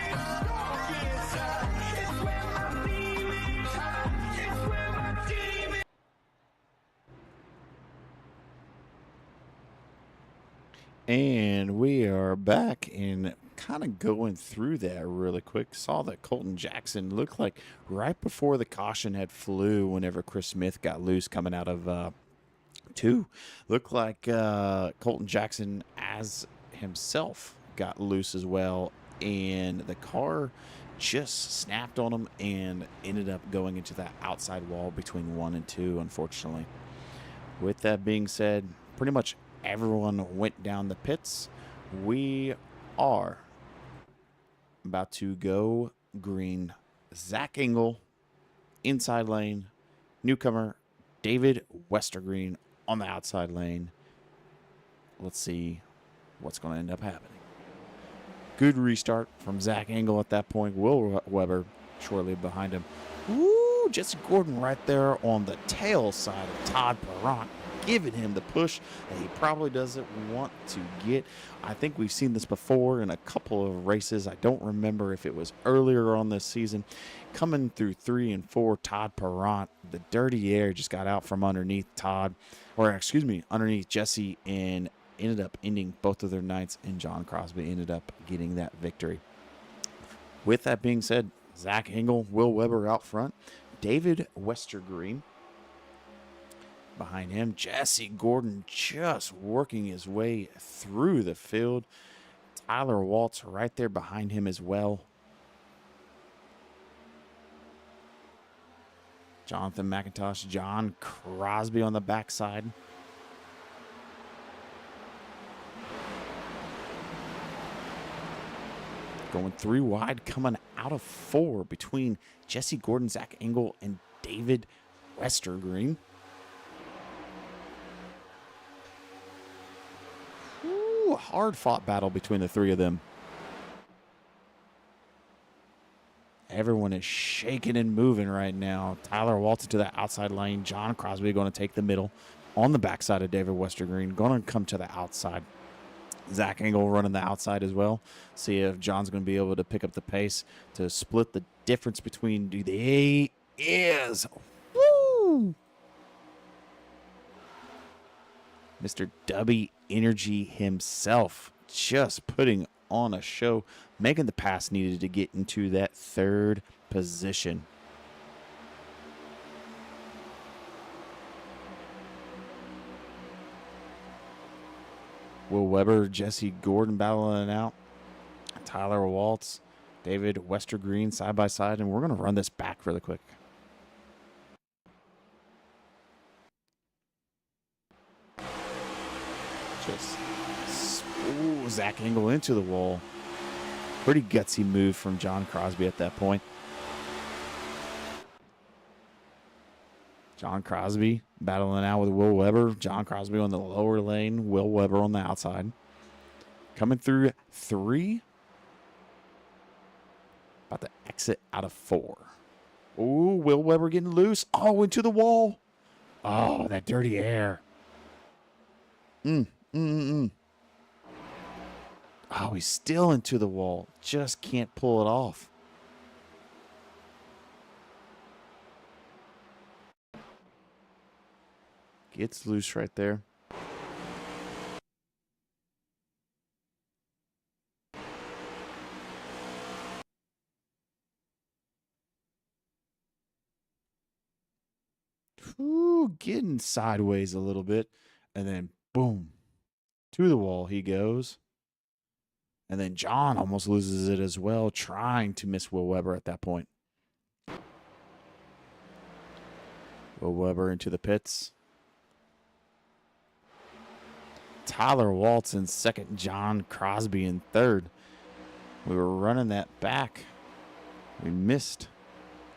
it's dark inside, it's where my demons hide, it's where my demons. And we are back and kind of going through that really quick. Saw that Colton Jackson looked like right before the caution had flew whenever Chris Smith got loose coming out of 2. Looked like Colton Jackson as himself got loose as well, and the car just snapped on him and ended up going into that outside wall between 1 and 2, unfortunately. With that being said, pretty much everyone went down the pits. We are about to go green. Zach Engel, inside lane. Newcomer David Westergreen on the outside lane. Let's see what's going to end up happening. Good restart from Zach Engel at that point. Will Weber shortly behind him. Ooh, Jesse Gordon right there on the tail side of Todd Perrant, giving him the push that he probably doesn't want to get. I think we've seen this before in a couple of races. I don't remember if it was earlier on this season. Coming through 3 and 4, Todd Perrant, the dirty air just got out from underneath underneath Jesse, and ended up ending both of their nights, and John Crosby ended up getting that victory. With that being said, Zach Engel, Will Weber out front, David Westergreen behind him, Jesse Gordon just working his way through the field, Tyler Waltz right there behind him as well. Jonathan McIntosh, John Crosby on the backside. Going 3 wide, coming out of 4 between Jesse Gordon, Zach Engel, and David Westergreen. Ooh, a hard-fought battle between the 3 of them. Everyone is shaking and moving right now. Tyler Waltz to the outside lane. John Crosby going to take the middle on the backside of David Westergreen. Going to come to the outside. Zach Engel running the outside as well. See if John's going to be able to pick up the pace to split the difference between they is. Woo! Mr. Dubby Energy himself just putting on a show, making the pass needed to get into that 3rd position. Will Weber, Jesse Gordon battling out. Tyler Waltz, David Westergreen side by side, and we're going to run this back really quick. Zach Engel into the wall. Pretty gutsy move from John Crosby at that point. John Crosby battling out with Will Weber. John Crosby on the lower lane. Will Weber on the outside. Coming through 3. About to exit out of 4. Ooh, Will Weber getting loose. Oh, into the wall. Oh, that dirty air. Oh, he's still into the wall. Just can't pull it off. Gets loose right there. Ooh, getting sideways a little bit. And then, boom. To the wall he goes. And then John almost loses it as well, trying to miss Will Weber at that point. Will Weber into the pits. Tyler Waltz in 2nd, John Crosby in 3rd. We were running that back. We missed.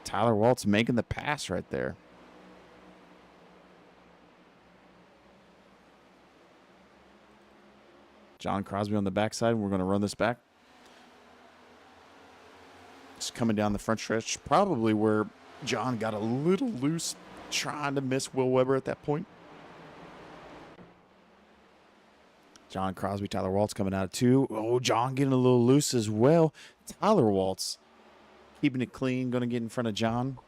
Tyler Waltz making the pass right there. John Crosby on the backside. We're going to run this back. Just coming down the front stretch. Probably where John got a little loose trying to miss Will Weber at that point. John Crosby, Tyler Waltz coming out of 2. Oh, John getting a little loose as well. Tyler Waltz keeping it clean. Going to get in front of John.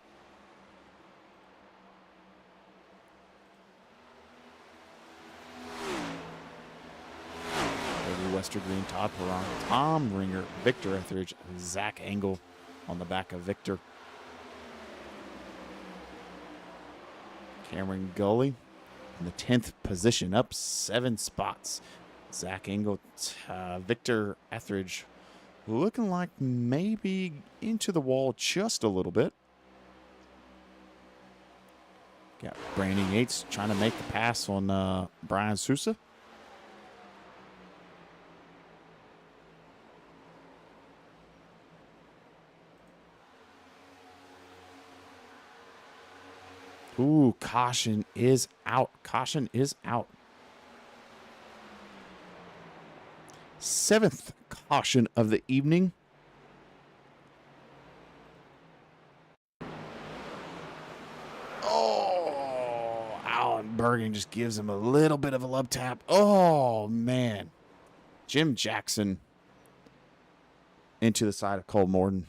Westergreen, Todd Perrant, Tom Ringer, Victor Etheridge, Zach Engel on the back of Victor. Cameron Gully in the 10th position, up 7 spots. Zach Engel, Victor Etheridge looking like maybe into the wall just a little bit. Got Brandon Yates trying to make the pass on Brian Sousa. Caution is out. Caution is out. 7th caution of the evening. Oh, Alan Bergen just gives him a little bit of a love tap. Oh, man. Jim Jackson into the side of Cole Morton.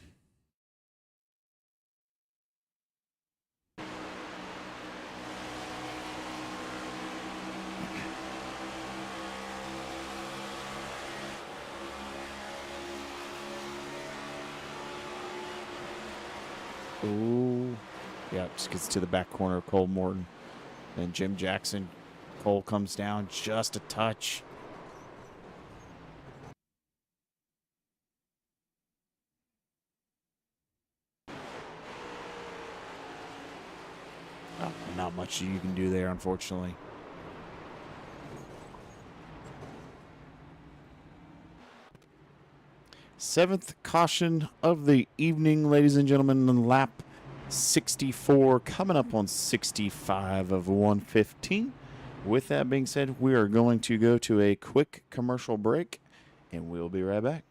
Ooh. Yeah, just gets to the back corner of Cole Morton. And Jim Jackson. Cole comes down just a touch. Oh, not much you can do there, unfortunately. Seventh caution of the evening, ladies and gentlemen, on lap 64, coming up on 65 of 115. With that being said, we are going to go to a quick commercial break, and we'll be right back.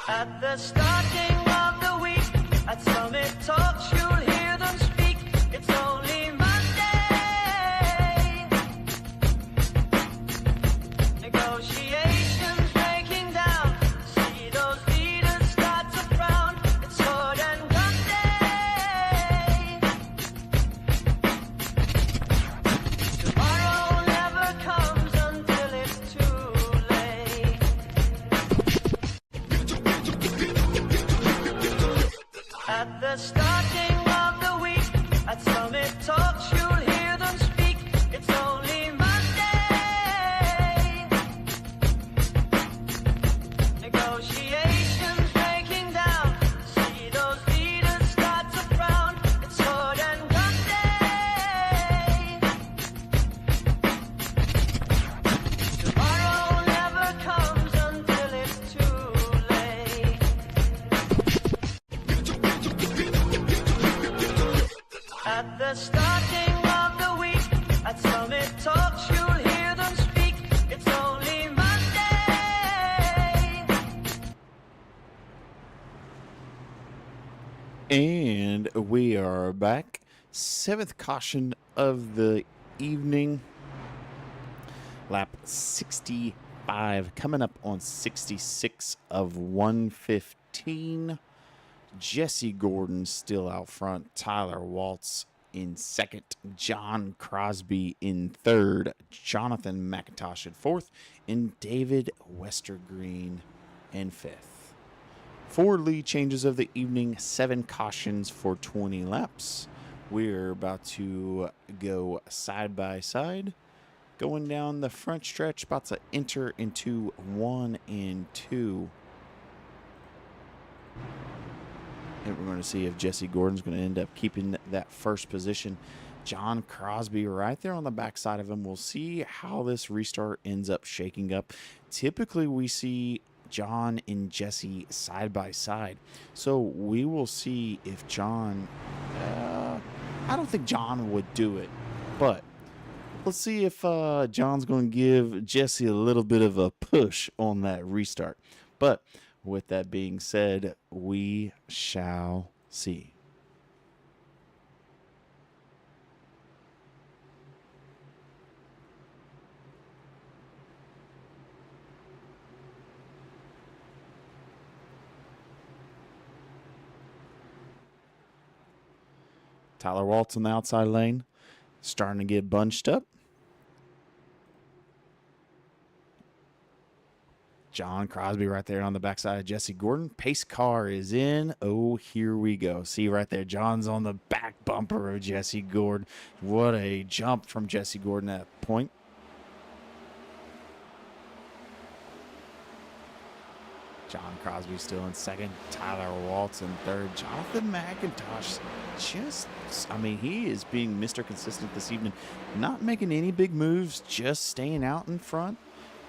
At the starting of the week, at Summit Talks, you'll hear them speak. It's only Monday. Negotiations breaking down. See those leaders start to frown. It's sword and gun day. Tomorrow never comes until it's too late. At the starting of the week, at Summit Talks, you'll hear them speak. It's only Monday. Negotiations breaking down. See those leaders start to frown. It's sword and gun day. Tomorrow never comes until it's too late. At the starting of the week, at Summit Talks, you'll hear them speak. It's only Monday. And we are back. 7th caution of the evening. Lap 65, coming up on 66 of 115. Jesse Gordon still out front. Tyler Waltz in second. John Crosby in third. Jonathan McIntosh in fourth. And David Westergreen in fifth. 4 lead changes of the evening. 7 cautions for 20 laps. We're about to go side by side. Going down the front stretch. About to enter into 1 and 2. And we're going to see if Jesse Gordon's going to end up keeping that first position. John Crosby right there on the backside of him. We'll see how this restart ends up shaking up. Typically, we see John and Jesse side by side. So we will see if John... I don't think John would do it. But let's see if John's going to give Jesse a little bit of a push on that restart. But... with that being said, we shall see. Tyler Waltz on the outside lane, starting to get bunched up. John Crosby right there on the backside of Jesse Gordon. Pace car is in. Oh, here we go. See right there, John's on the back bumper of Jesse Gordon. What a jump from Jesse Gordon at that point. John Crosby still in second. Tyler Waltz in third. Jonathan McIntosh he is being Mr. Consistent this evening. Not making any big moves, just staying out in front.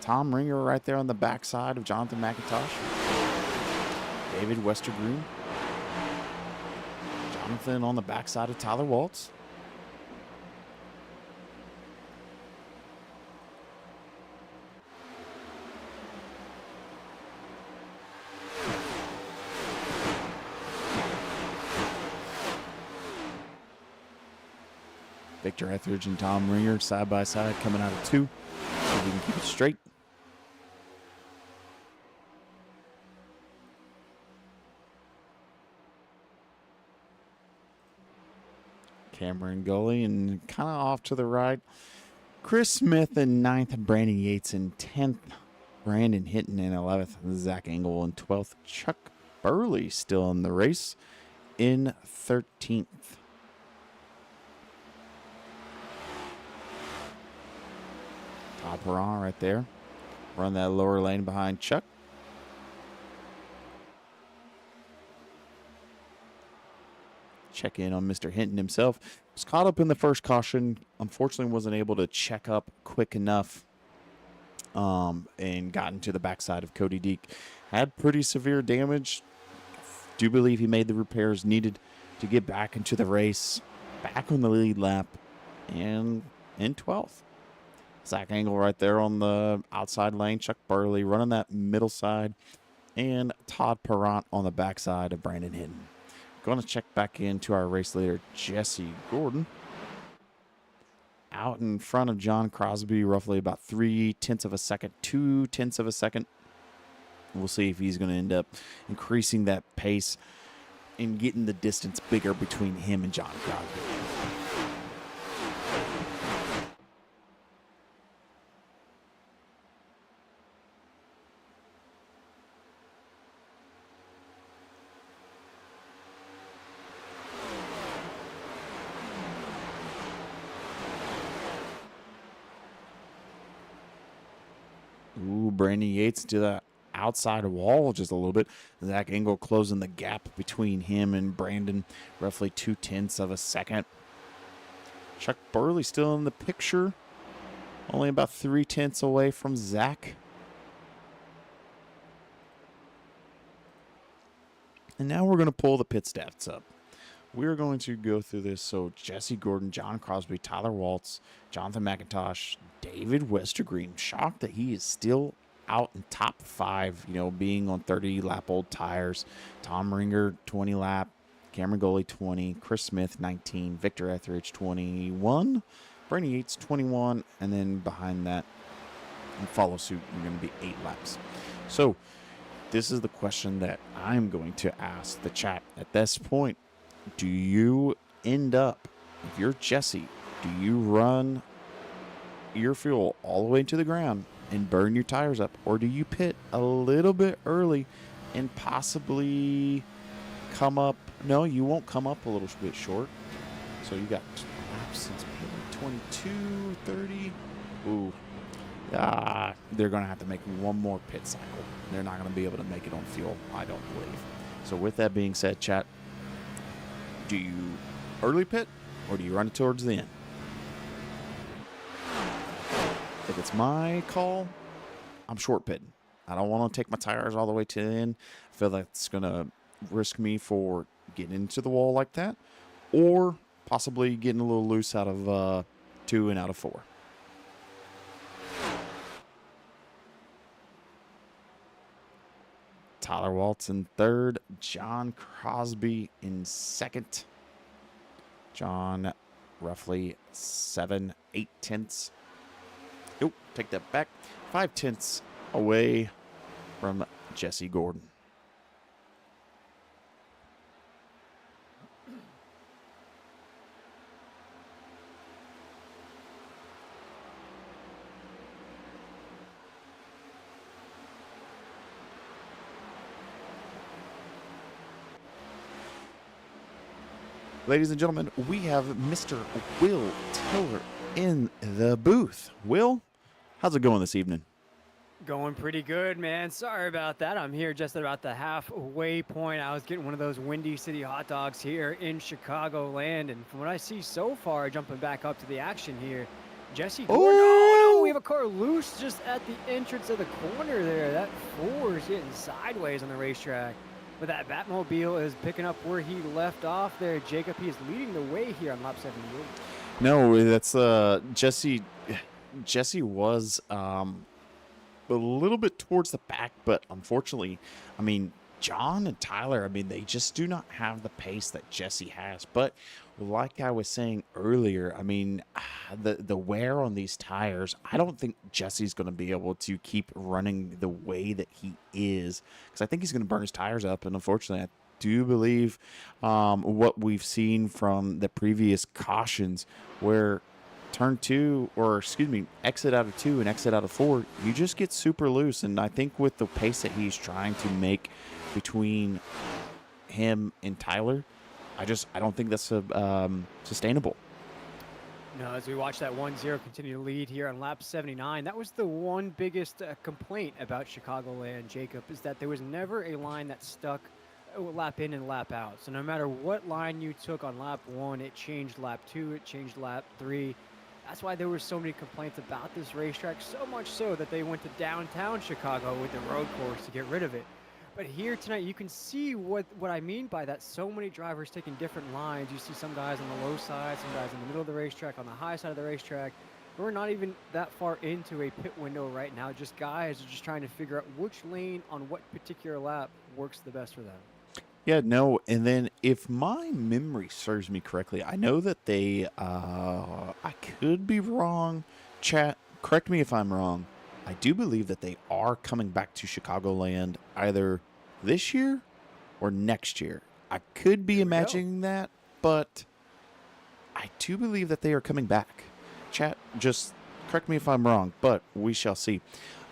Tom Ringer right there on the backside of Jonathan McIntosh. David Westergreen. Jonathan on the backside of Tyler Waltz. Victor Etheridge and Tom Ringer side by side coming out of 2. See if we can keep it straight. Cameron Gully and kind of off to the right. Chris Smith in 9th, Brandon Yates in 10th, Brandon Hinton in 11th, Zach Engel in 12th, Chuck Burley still in the race in 13th. Todd Perron right there. Run that lower lane behind Chuck. Check in on Mr. Hinton himself. Was caught up in the first caution. Unfortunately, wasn't able to check up quick enough and got into the backside of Cody Deek. Had pretty severe damage. Do believe he made the repairs needed to get back into the race. Back on the lead lap and in 12th. Zach Engel right there on the outside lane. Chuck Burley running that middle side. And Todd Perrant on the backside of Brandon Hinton. Going to check back into our race leader, Jesse Gordon. Out in front of John Crosby, roughly about 0.3 of a second, 0.2 of a second. We'll see if he's going to end up increasing that pace and getting the distance bigger between him and John Crosby. Ooh, Brandon Yates to the outside wall just a little bit. Zach Engel closing the gap between him and Brandon, roughly 0.2 of a second. Chuck Burley still in the picture, only about 0.3 away from Zach. And now we're going to pull the pit stats up. We're going to go through this. So Jesse Gordon, John Crosby, Tyler Waltz, Jonathan McIntosh, David Westergreen. Shocked that he is still out in top 5, being on 30-lap-old tires. Tom Ringer, 20-lap. Cameron Goley, 20. Chris Smith, 19. Victor Etheridge, 21. Brandon Yates, 21. And then behind that, and follow suit, you're going to be 8 laps. So this is the question that I'm going to ask the chat at this point. Do you end up, if you're Jesse, do you run your fuel all the way to the ground and burn your tires up? Or do you pit a little bit early and possibly come up? No, you won't come up a little bit short. So you got laps since 22, 30. Ooh. They're going to have to make one more pit cycle. They're not going to be able to make it on fuel, I don't believe. So with that being said, chat, do you early pit or do you run it towards the end? If it's my call, I'm short pitting. I don't want to take my tires all the way to the end. I feel like it's going to risk me for getting into the wall like that, or possibly getting a little loose out of 2 and out of 4. Tyler Waltz in 3rd. John Crosby in 2nd. John roughly 7, 8 tenths. Nope, take that back. 5 tenths away from Jesse Gordon. Ladies and gentlemen, we have Mr. Will Tiller in the booth. Will, how's it going this evening? Going pretty good, man. Sorry about that. I'm here just at about the halfway point. I was getting one of those Windy City hot dogs here in Chicagoland, and from what I see so far, jumping back up to the action here, Jesse Gordon. Oh, no, we have a car loose just at the entrance of the corner there. That 4 is getting sideways on the racetrack. But that Batmobile is picking up where he left off there. Jacob, he is leading the way here on lap 78. No, that's Jesse. Jesse was a little bit towards the back, but unfortunately, I mean, John and Tyler, I mean, they just do not have the pace that Jesse has. But like I was saying earlier, I mean, the wear on these tires, I don't think Jesse's going to be able to keep running the way that he is, because I think he's going to burn his tires up. And unfortunately, I do believe what we've seen from the previous cautions, where turn 2, or excuse me, exit out of 2 and exit out of 4, you just get super loose. And I think with the pace that he's trying to make between him and Tyler, I don't think that's sustainable. No, as we watch that 1-0 continue to lead here on lap 79, that was the one biggest complaint about Chicagoland, Jacob, is that there was never a line that stuck lap in and lap out. So no matter what line you took on lap 1, it changed lap 2, it changed lap 3. That's why there were so many complaints about this racetrack, so much so that they went to downtown Chicago with the road course to get rid of it. But here tonight, you can see what I mean by that. So many drivers taking different lines. You see some guys on the low side, some guys in the middle of the racetrack, on the high side of the racetrack. We're not even that far into a pit window right now. Just guys are just trying to figure out which lane on what particular lap works the best for them. Yeah, no, and then if my memory serves me correctly, I know that they, I could be wrong, chat, correct me if I'm wrong, I do believe that they are coming back to Chicagoland either this year or next year. I could be imagining that, but I do believe that they are coming back. Chat, just correct me if I'm wrong, but we shall see.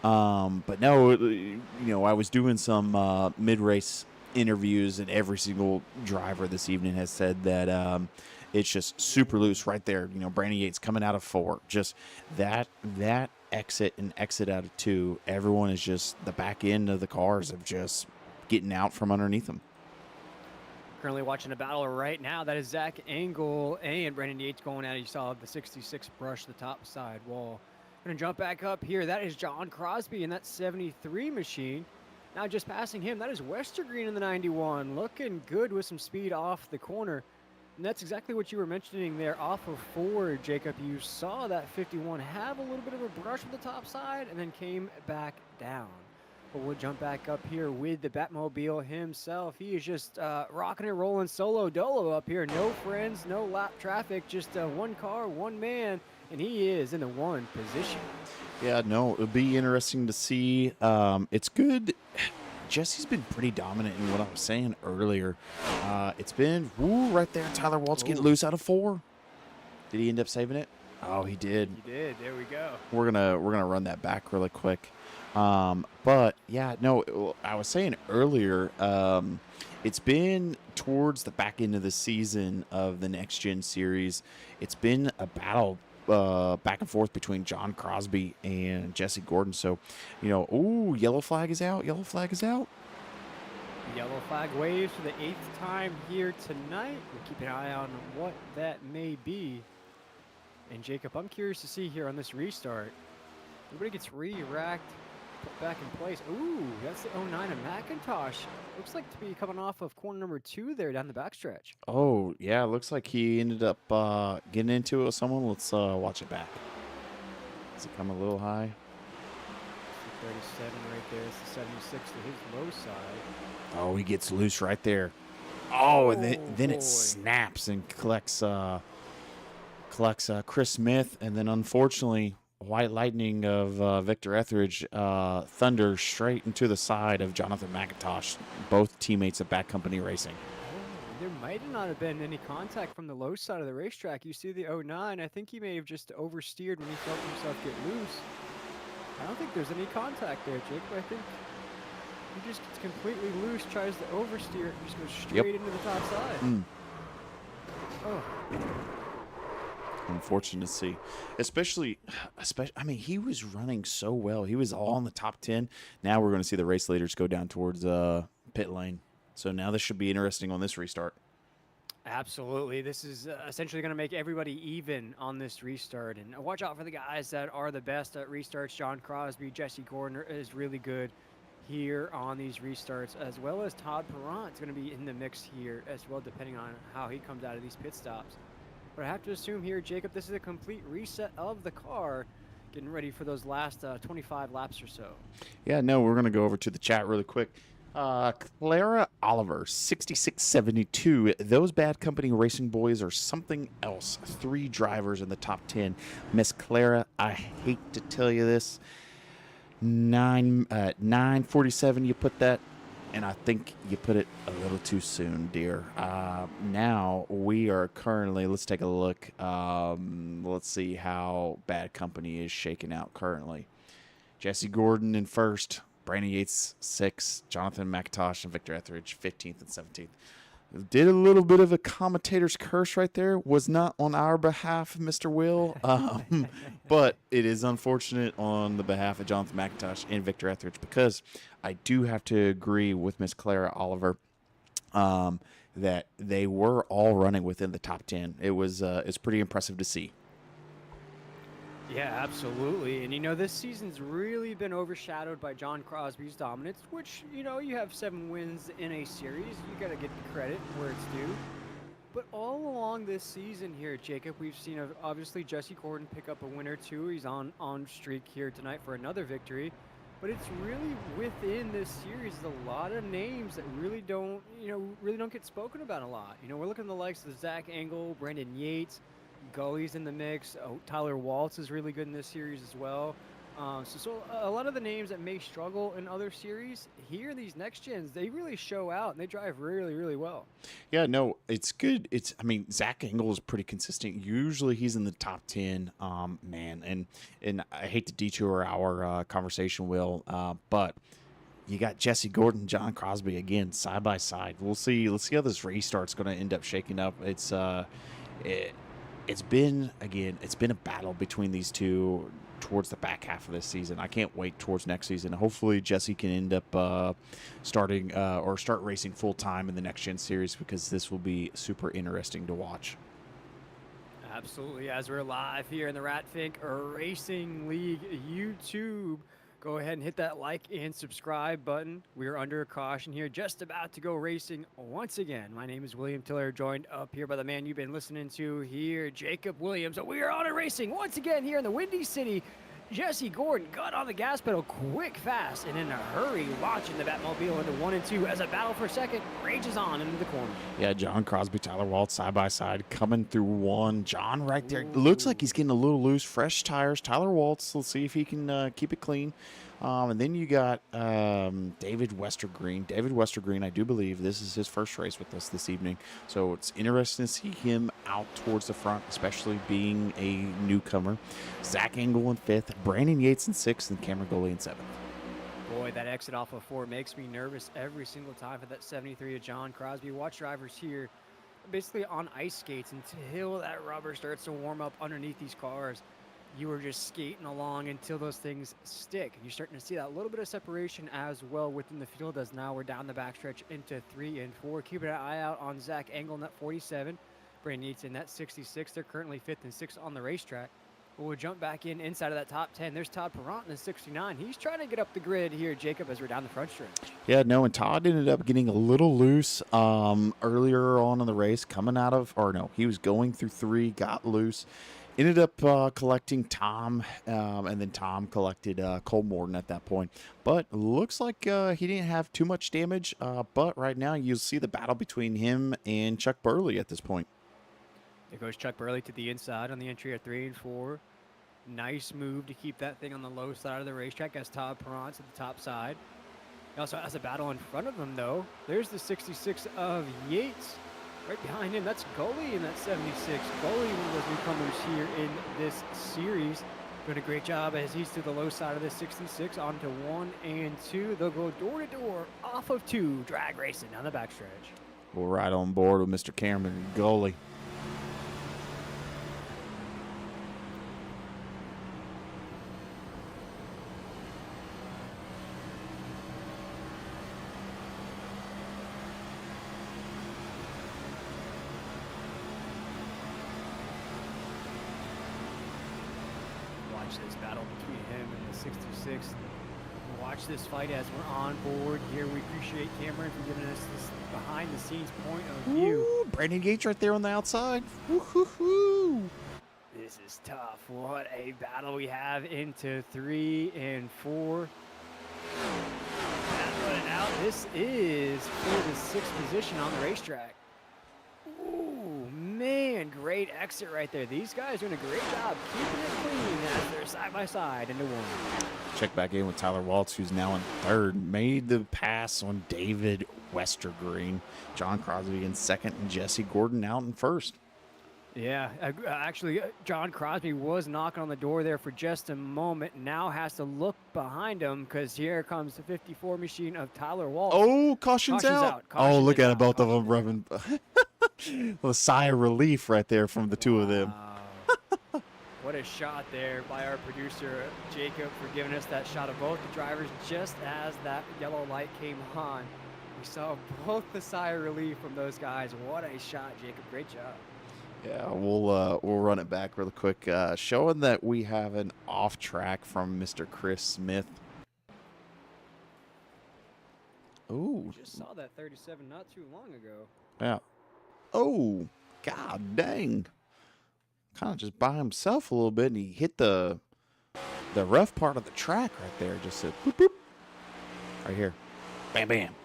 But no, you know, I was doing some mid-race interviews, and every single driver this evening has said that it's just super loose right there. You know, Brandon Yates coming out of 4, just that exit and exit out of 2, everyone is just, the back end of the cars of just getting out from underneath them. Currently watching a battle right now. That is Zach Engel and Brandon Yates going at it. You saw the 66 brush the top side wall. Gonna jump back up here. That is John Crosby in that 73 machine. Now just passing him, that is Westergreen in the 91. Looking good with some speed off the corner. And that's exactly what you were mentioning there off of 4, Jacob. You saw that 51 have a little bit of a brush with the top side and then came back down. But we'll jump back up here with the Batmobile himself. He is just rocking and rolling solo dolo up here. No friends, no lap traffic, just one car, one man, and he is in the 1 position. Yeah, no, it'll be interesting to see. It's good. Jesse's been pretty dominant in what I was saying earlier. It's been right there. Tyler Waltz getting loose out of 4. Did he end up saving it? Oh, he did. He did. There we go. We're gonna run that back really quick. But yeah, no, I was saying earlier. It's been towards the back end of the season of the Next Gen series. It's been a battle back and forth between John Crosby and Jesse Gordon. So, you know, ooh, yellow flag is out. Yellow flag is out. Yellow flag waves for the 8th time here tonight. We'll keep an eye on what that may be. And Jacob, I'm curious to see here on this restart. Everybody gets re-racked, put back in place. Ooh, that's the 09 of McIntosh. Looks like to be coming off of corner number 2 there down the backstretch. Oh, yeah, looks like he ended up getting into it with someone. Let's watch it back. Does it come a little high? 37 right there. It's the 76 to his low side. Oh, he gets loose right there. Oh, and then boy. it snaps and collects Chris Smith, and then unfortunately, White Lightning of Victor Etheridge thunder straight into the side of Jonathan McIntosh, both teammates of Back Company Racing. There might not have been any contact from the low side of the racetrack. You see the 09. I think he may have just oversteered when he felt himself get loose. I don't think there's any contact there, Jake, but I think he just gets completely loose, tries to oversteer, and just goes straight into the top side. Oh. Unfortunate to see, especially, I mean, he was running so well. He was all in the top 10. Now we're going to see the race leaders go down towards pit lane. So now this should be interesting on this restart. Absolutely. This is essentially going to make everybody even on this restart. And watch out for the guys that are the best at restarts. John Crosby, Jesse Gordon is really good. here on these restarts, as well as Todd Perront is going to be in the mix here as well, depending on how he comes out of these pit stops. But I have to assume here, Jacob, this is a complete reset of the car, getting ready for those last 25 laps or so. Yeah, no, we're going to go over to the chat really quick. Clara Oliver, 6672. Those Bad Company Racing boys are something else. 3 drivers in the top 10. Miss Clara, I hate to tell you this. 947, you put that, and I think you put it a little too soon, dear. Now we are currently, let's take a look. Let's see how Bad Company is shaking out currently. Jesse Gordon in first, Brandon Yates 6th, Jonathan McIntosh and Victor Etheridge 15th and 17th. Did a little bit of a commentator's curse right there. Was not on our behalf, Mr. Will. But it is unfortunate on the behalf of Jonathan McIntosh and Victor Etheridge, because I do have to agree with Miss Clara Oliver that they were all running within the top 10. It's pretty impressive to see. Yeah, absolutely. And, this season's really been overshadowed by John Crosby's dominance, which, you have 7 wins in a series. You got to get the credit where it's due. But all along this season here, Jacob, we've seen, obviously, Jesse Gordon pick up a win or 2. He's on streak here tonight for another victory. But it's really within this series, a lot of names that really don't get spoken about a lot. We're looking at the likes of Zach Engel, Brandon Yates, Gully's in the mix. Tyler Waltz is really good in this series as well. So a lot of the names that may struggle in other series, here these next gens, they really show out and they drive really, really well. Yeah, no, it's good. Zach Engel is pretty consistent. Usually he's in the top 10, man. And I hate to detour our conversation, Will, but you got Jesse Gordon, John Crosby again, side by side. We'll see. Let's see how this restart's going to end up shaking up. It's been a battle between these two towards the back half of this season. I can't wait towards next season. Hopefully Jesse can end up start racing full time in the Next Gen series, because this will be super interesting to watch. Absolutely. As we're live here in the Ratfink Racing League YouTube, go ahead and hit that like and subscribe button. We're under a caution here, just about to go racing once again. My name is William Tiller, joined up here by the man you've been listening to here, Jacob Williams. So we are on a racing once again here in the Windy City. Jesse Gordon got on the gas pedal quick, fast, and in a hurry, launching the Batmobile into 1 and 2 as a battle for second rages on into the corner. Yeah, John Crosby, Tyler Waltz side by side, coming through one. John right there. Looks like he's getting a little loose. Fresh tires. Tyler Waltz, let's see if he can keep it clean. And then you got David Westergreen. David Westergreen, I do believe this is his first race with us this evening. So it's interesting to see him out towards the front, especially being a newcomer. Zach Engel in 5th, Brandon Yates in 6th, and Cameron Goley in 7th. Boy, that exit off of 4 makes me nervous every single time for that 73 of John Crosby. Watch drivers here basically on ice skates until that rubber starts to warm up underneath these cars. You are just skating along until those things stick. You're starting to see that little bit of separation as well within the field, as now we're down the backstretch into 3 and 4. Keeping an eye out on Zach Engel in that 47. Brandon Yates in that 66. They're currently 5th and 6th on the racetrack. But we'll jump back inside of that top 10. There's Todd Perront in the 69. He's trying to get up the grid here, Jacob, as we're down the front stretch. Yeah, no, and Todd ended up getting a little loose earlier on in the race, he was going through 3, got loose. Ended up collecting Tom, and then Tom collected Cole Morton at that point. But looks like he didn't have too much damage. But right now you'll see the battle between him and Chuck Burley at this point. There goes Chuck Burley to the inside on the entry at 3 and 4. Nice move to keep that thing on the low side of the racetrack as Todd Perront's at the top side. He also has a battle in front of him, though. There's the 66 of Yates. Right behind him, that's Gully in that 76. Gully, one of those newcomers here in this series, doing a great job as he's to the low side of the 66 onto 1 and 2. They'll go door to door off of 2, drag racing down the backstretch. We're right on board with Mr. Cameron Gully. This battle between him and the 66. watch this fight as we're on board here. We appreciate Cameron for giving us this behind-the-scenes point of view. Ooh, Brandon Gates right there on the outside. Woo-hoo-hoo. This is tough. What a battle we have into 3 and 4. Battling it out. This is for the 6th position on the racetrack. Ooh, man, great exit right there. These guys doing a great job keeping it clean as they're side by side into 1. Check back in with Tyler Waltz, who's now in 3rd. Made the pass on David Westergreen. John Crosby in 2nd, and Jesse Gordon out in 1st. Yeah, actually, John Crosby was knocking on the door there for just a moment. Now has to look behind him because here comes the 54 machine of Tyler Waltz. Oh, caution's out. Oh, look at it, both of them rubbing. A sigh of relief right there from the two of them. What a shot there by our producer, Jacob, for giving us that shot of both the drivers just as that yellow light came on. We saw both the sigh of relief from those guys. What a shot, Jacob. Great job. Yeah, we'll run it back really quick, showing that we have an off track from Mr. Chris Smith. Ooh. Just saw that 37 not too long ago. Yeah. Oh, god dang. Kind of just by himself a little bit, and he hit the rough part of the track right there. Just said boop boop. Right here. Bam bam.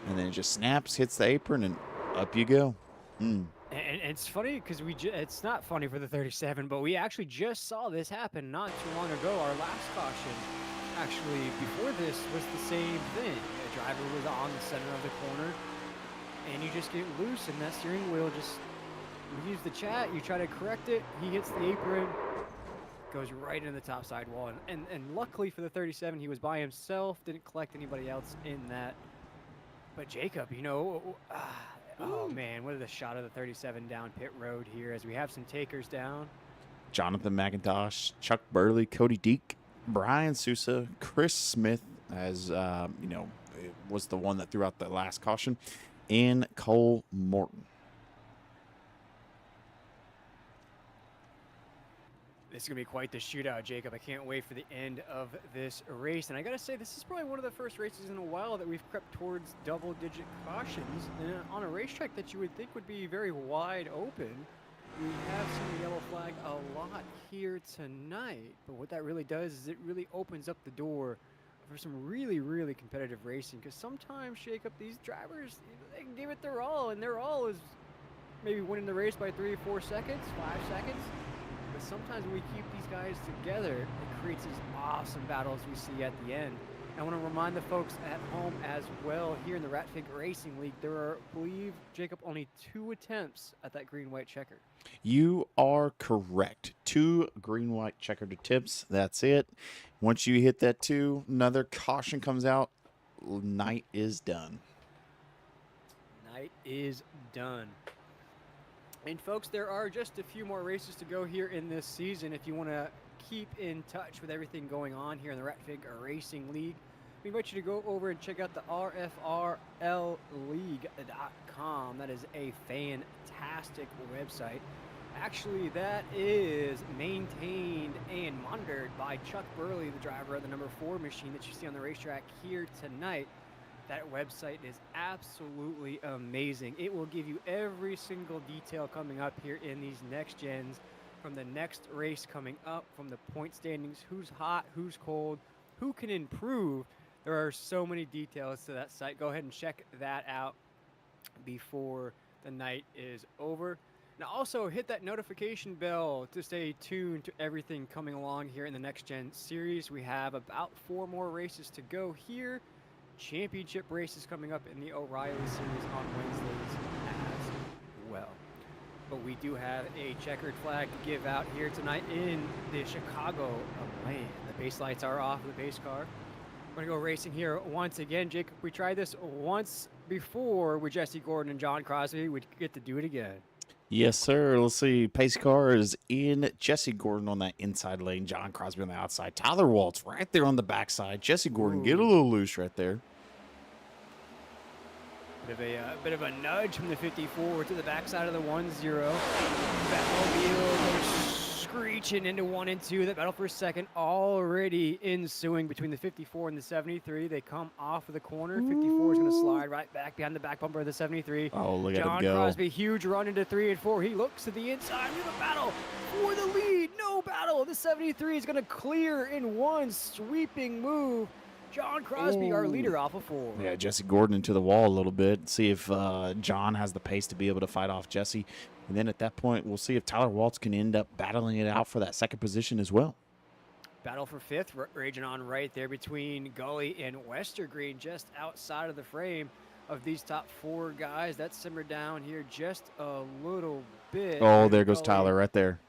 And then it just snaps, hits the apron, and up you go. And it's funny because it's not funny for the 37, but we actually just saw this happen not too long ago. Our last caution, actually, before this was the same thing. The driver was on the center of the corner, and you just get loose, and that steering wheel just, you use the chat, you try to correct it, he hits the apron, goes right into the top side wall. And luckily for the 37, he was by himself, didn't collect anybody else in that. But Jacob, you know, oh man, what a shot of the 37 down pit road here as we have some takers down. Jonathan McIntosh, Chuck Burley, Cody Deek, Brian Sousa, Chris Smith, as you know, it was the one that threw out the last caution, and Cole Morton. This is going to be quite the shootout, Jacob. I can't wait for the end of this race. And I got to say, this is probably one of the first races in a while that we've crept towards double-digit cautions on a racetrack that you would think would be very wide open. We have seen the yellow flag a lot here tonight. But what that really does is it really opens up the door for some really, really competitive racing. Because sometimes, Jacob, these drivers, they can give it their all. And their all is maybe winning the race by 3 or 4 seconds, 5 seconds. But sometimes when we keep these guys together, it creates these awesome battles we see at the end. I want to remind the folks at home as well, here in the Ratfig Racing League, there are, I believe, Jacob, only 2 attempts at that green-white checker. You are correct. 2 green-white checkered attempts. That's it. Once you hit that 2, another caution comes out. Night is done. Night is done. And folks, there are just a few more races to go here in this season. If you want to keep in touch with everything going on here in the Ratfig Racing League, we invite you to go over and check out the RFRLleague.com. That is a fantastic website. Actually, that is maintained and monitored by Chuck Burley, the driver of the number 4 machine that you see on the racetrack here tonight. That website is absolutely amazing. It will give you every single detail coming up here in these next gens, from the next race coming up, from the point standings, who's hot, who's cold, who can improve. There are so many details to that site. Go ahead and check that out before the night is over. Now also hit that notification bell to stay tuned to everything coming along here in the Next Gen series. We have about 4 more races to go here. Championship races coming up in the O'Reilly series on Wednesdays as well. But we do have a checkered flag to give out here tonight in the Chicago lane. The base lights are off of the base car. We're going to go racing here once again. Jacob, we tried this once before with Jesse Gordon and John Crosby. We get to do it again. Yes, sir. Let's see. Pace car is in. Jesse Gordon on that inside lane. John Crosby on the outside. Tyler Waltz right there on the backside. Jesse Gordon, get a little loose right there. Bit of a nudge from the 54 to the backside of the 1-0. Batmobile goes screeching into 1 and 2. The battle for second already ensuing between the 54 and the 73. They come off of the corner. 54 is going to slide right back behind the back bumper of the 73. Oh, look at him John go. Crosby, huge run into 3 and 4. He looks to the inside. We have a battle for the lead. No battle. The 73 is going to clear in one sweeping move. John Crosby, our leader, off of 4. Yeah, Jesse Gordon into the wall a little bit. See if John has the pace to be able to fight off Jesse. And then at that point, we'll see if Tyler Waltz can end up battling it out for that second position as well. Battle for 5th, raging on right there between Gully and Westergreen, just outside of the frame of these top 4 guys. That's simmered down here just a little bit. Oh, there goes Tyler right there.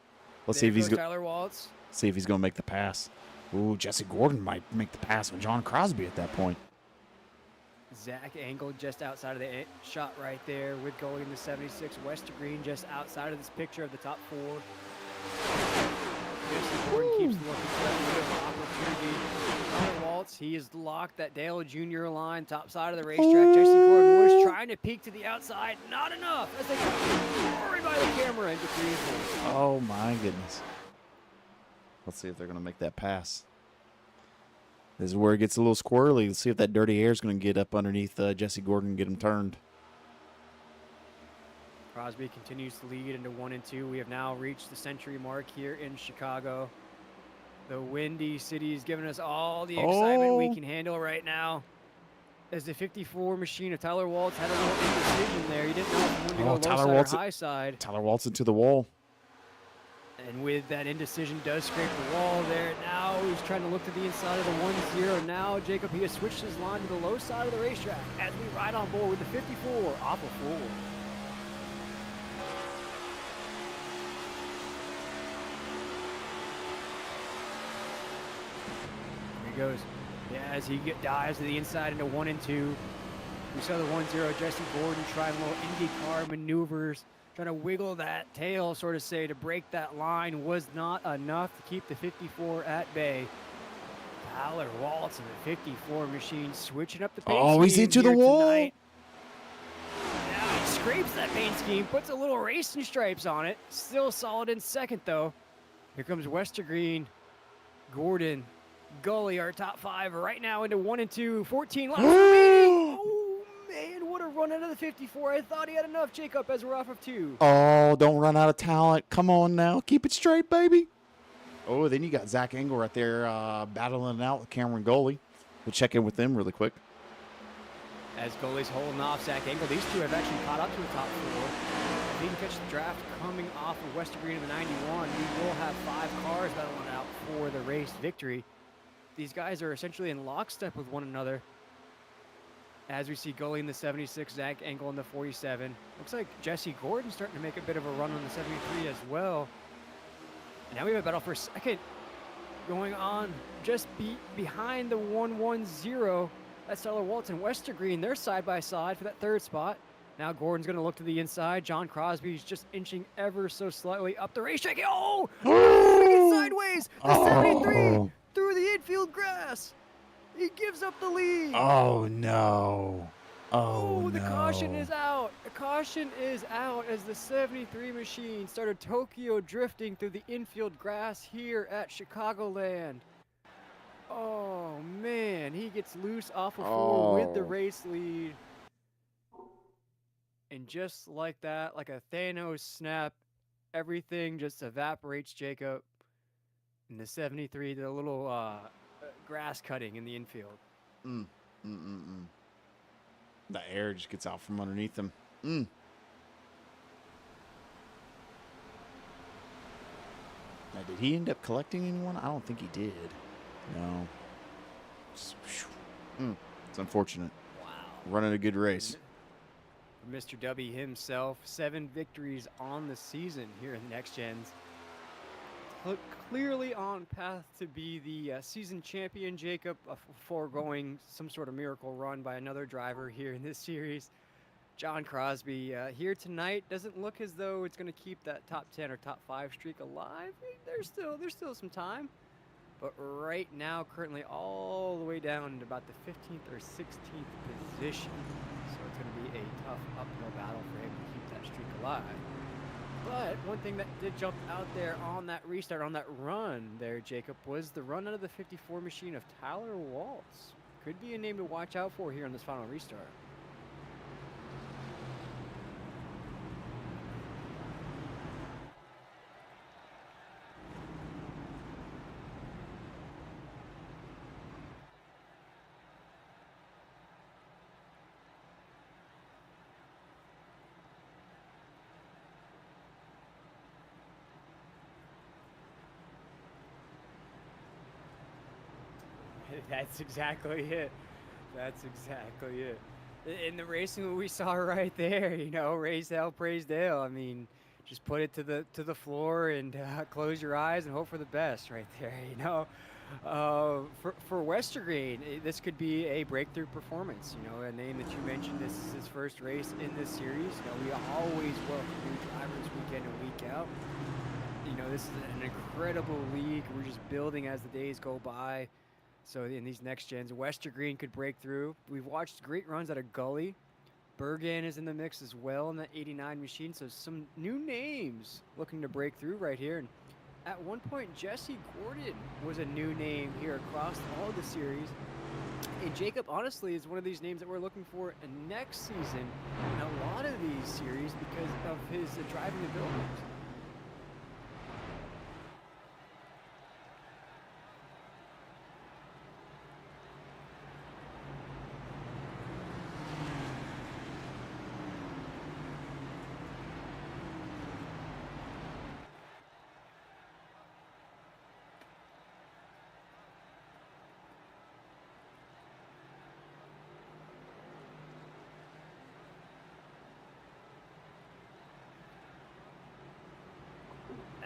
Let's see if he's Tyler Waltz. See if he's going to make the pass. Ooh, Jesse Gordon might make the pass on John Crosby at that point. Zach Engel just outside of the shot right there with Gully in the 76. Westergreen just outside of this picture of the top 4. Jesse Gordon keeps looking for that little opportunity. Tyler Waltz, he is locked that Dale Jr. line, top side of the racetrack. Jesse Gordon was trying to peek to the outside. Not enough as they got roared by the camera into 3 and 4. Oh, my goodness. Let's see if they're going to make that pass. This is where it gets a little squirrely. Let's see if that dirty air is going to get up underneath Jesse Gordon and get him turned. Crosby continues to lead into 1 and 2. We have now reached the century mark here in Chicago. The Windy City is giving us all the excitement we can handle right now. As the 54 machine of Tyler Waltz had a little indecision there. He didn't know if he wanted to go low side or high side. Tyler Waltz into the wall. And with that indecision, does scrape the wall there. Now he's trying to look to the inside of the 1-0. Now Jacob, he has switched his line to the low side of the racetrack as we ride on board with the 54 off of 4. Here he goes. Yeah, as he dives to the inside into 1 and 2. We saw the 1-0 Jesse Gordon trying little IndyCar maneuvers, trying to wiggle that tail, sort of say, to break that line. Was not enough to keep the 54 at bay. Tyler Waltz and the 54 machine switching up the paint scheme. Oh, he's into the wall. Tonight. Now he scrapes that paint scheme, puts a little racing stripes on it. Still solid in second, though. Here comes Westergreen, Gordon, Gully, our top 5 right now into 1 and 2. 14 laps remaining. Oh, man, what a run out of the 54. I thought he had enough, Jacob, as we're off of 2. Oh, don't run out of talent. Come on now. Keep it straight, baby. Oh, then you got Zach Engel right there battling it out with Cameron Gully. We'll check in with them really quick. As Gully's holding off Zach Engel, these two have actually caught up to the top 4. If he can catch the draft coming off of Westergreen of the 91, we will have 5 cars battling out for the race victory. These guys are essentially in lockstep with one another. As we see Gully in the 76, Zach Engel in the 47. Looks like Jesse Gordon starting to make a bit of a run on the 73 as well. And now we have a battle for second going on just behind the 1-1-0. That's Tyler Waltz and Westergreen. They're side by side for that 3rd spot. Now Gordon's going to look to the inside. John Crosby's just inching ever so slightly up the racetrack. Oh! Sideways! The 73 through the infield grass. He gives up the lead. Oh, no. Oh, the caution is out. The caution is out as the 73 machine started Tokyo drifting through the infield grass here at Chicagoland. Oh, man. He gets loose off of 4 with the race lead. And just like that, like a Thanos snap, everything just evaporates, Jacob. And the 73, the little grass cutting in the infield. The air just gets out from underneath them. Now, did he end up collecting anyone? I don't think he did. No. It's unfortunate. Wow. Running a good race. Mr. W himself, 7 victories on the season here in Nextgen's. Clearly on path to be the season champion, Jacob, foregoing some sort of miracle run by another driver here in this series. John Crosby here tonight doesn't look as though it's going to keep that top 10 or top 5 streak alive. There's still some time. But right now, currently all the way down to about the 15th or 16th position. So it's going to be a tough uphill battle for him to keep that streak alive. But one thing that did jump out there on that restart, on that run there, Jacob, was the run out of the 54 machine of Tyler Waltz. Could be a name to watch out for here in this final restart. That's exactly it. That's exactly it. In the racing we saw right there, you know, raise hell, praise Dale. I mean, just put it to the floor and close your eyes and hope for the best right there. You know, for Westergreen, this could be a breakthrough performance. You know, a name that you mentioned. This is his first race in this series. You know, we always welcome new drivers week in and week out. You know, this is an incredible league. We're just building as the days go by. So in these next gens, Westergreen could break through. We've watched great runs out of Gully. Bergen is in the mix as well in that 89 machine. So some new names looking to break through right here. And at one point, Jesse Gordon was a new name here across all the series. And Jacob, honestly, is one of these names that we're looking for next season in a lot of these series because of his driving abilities.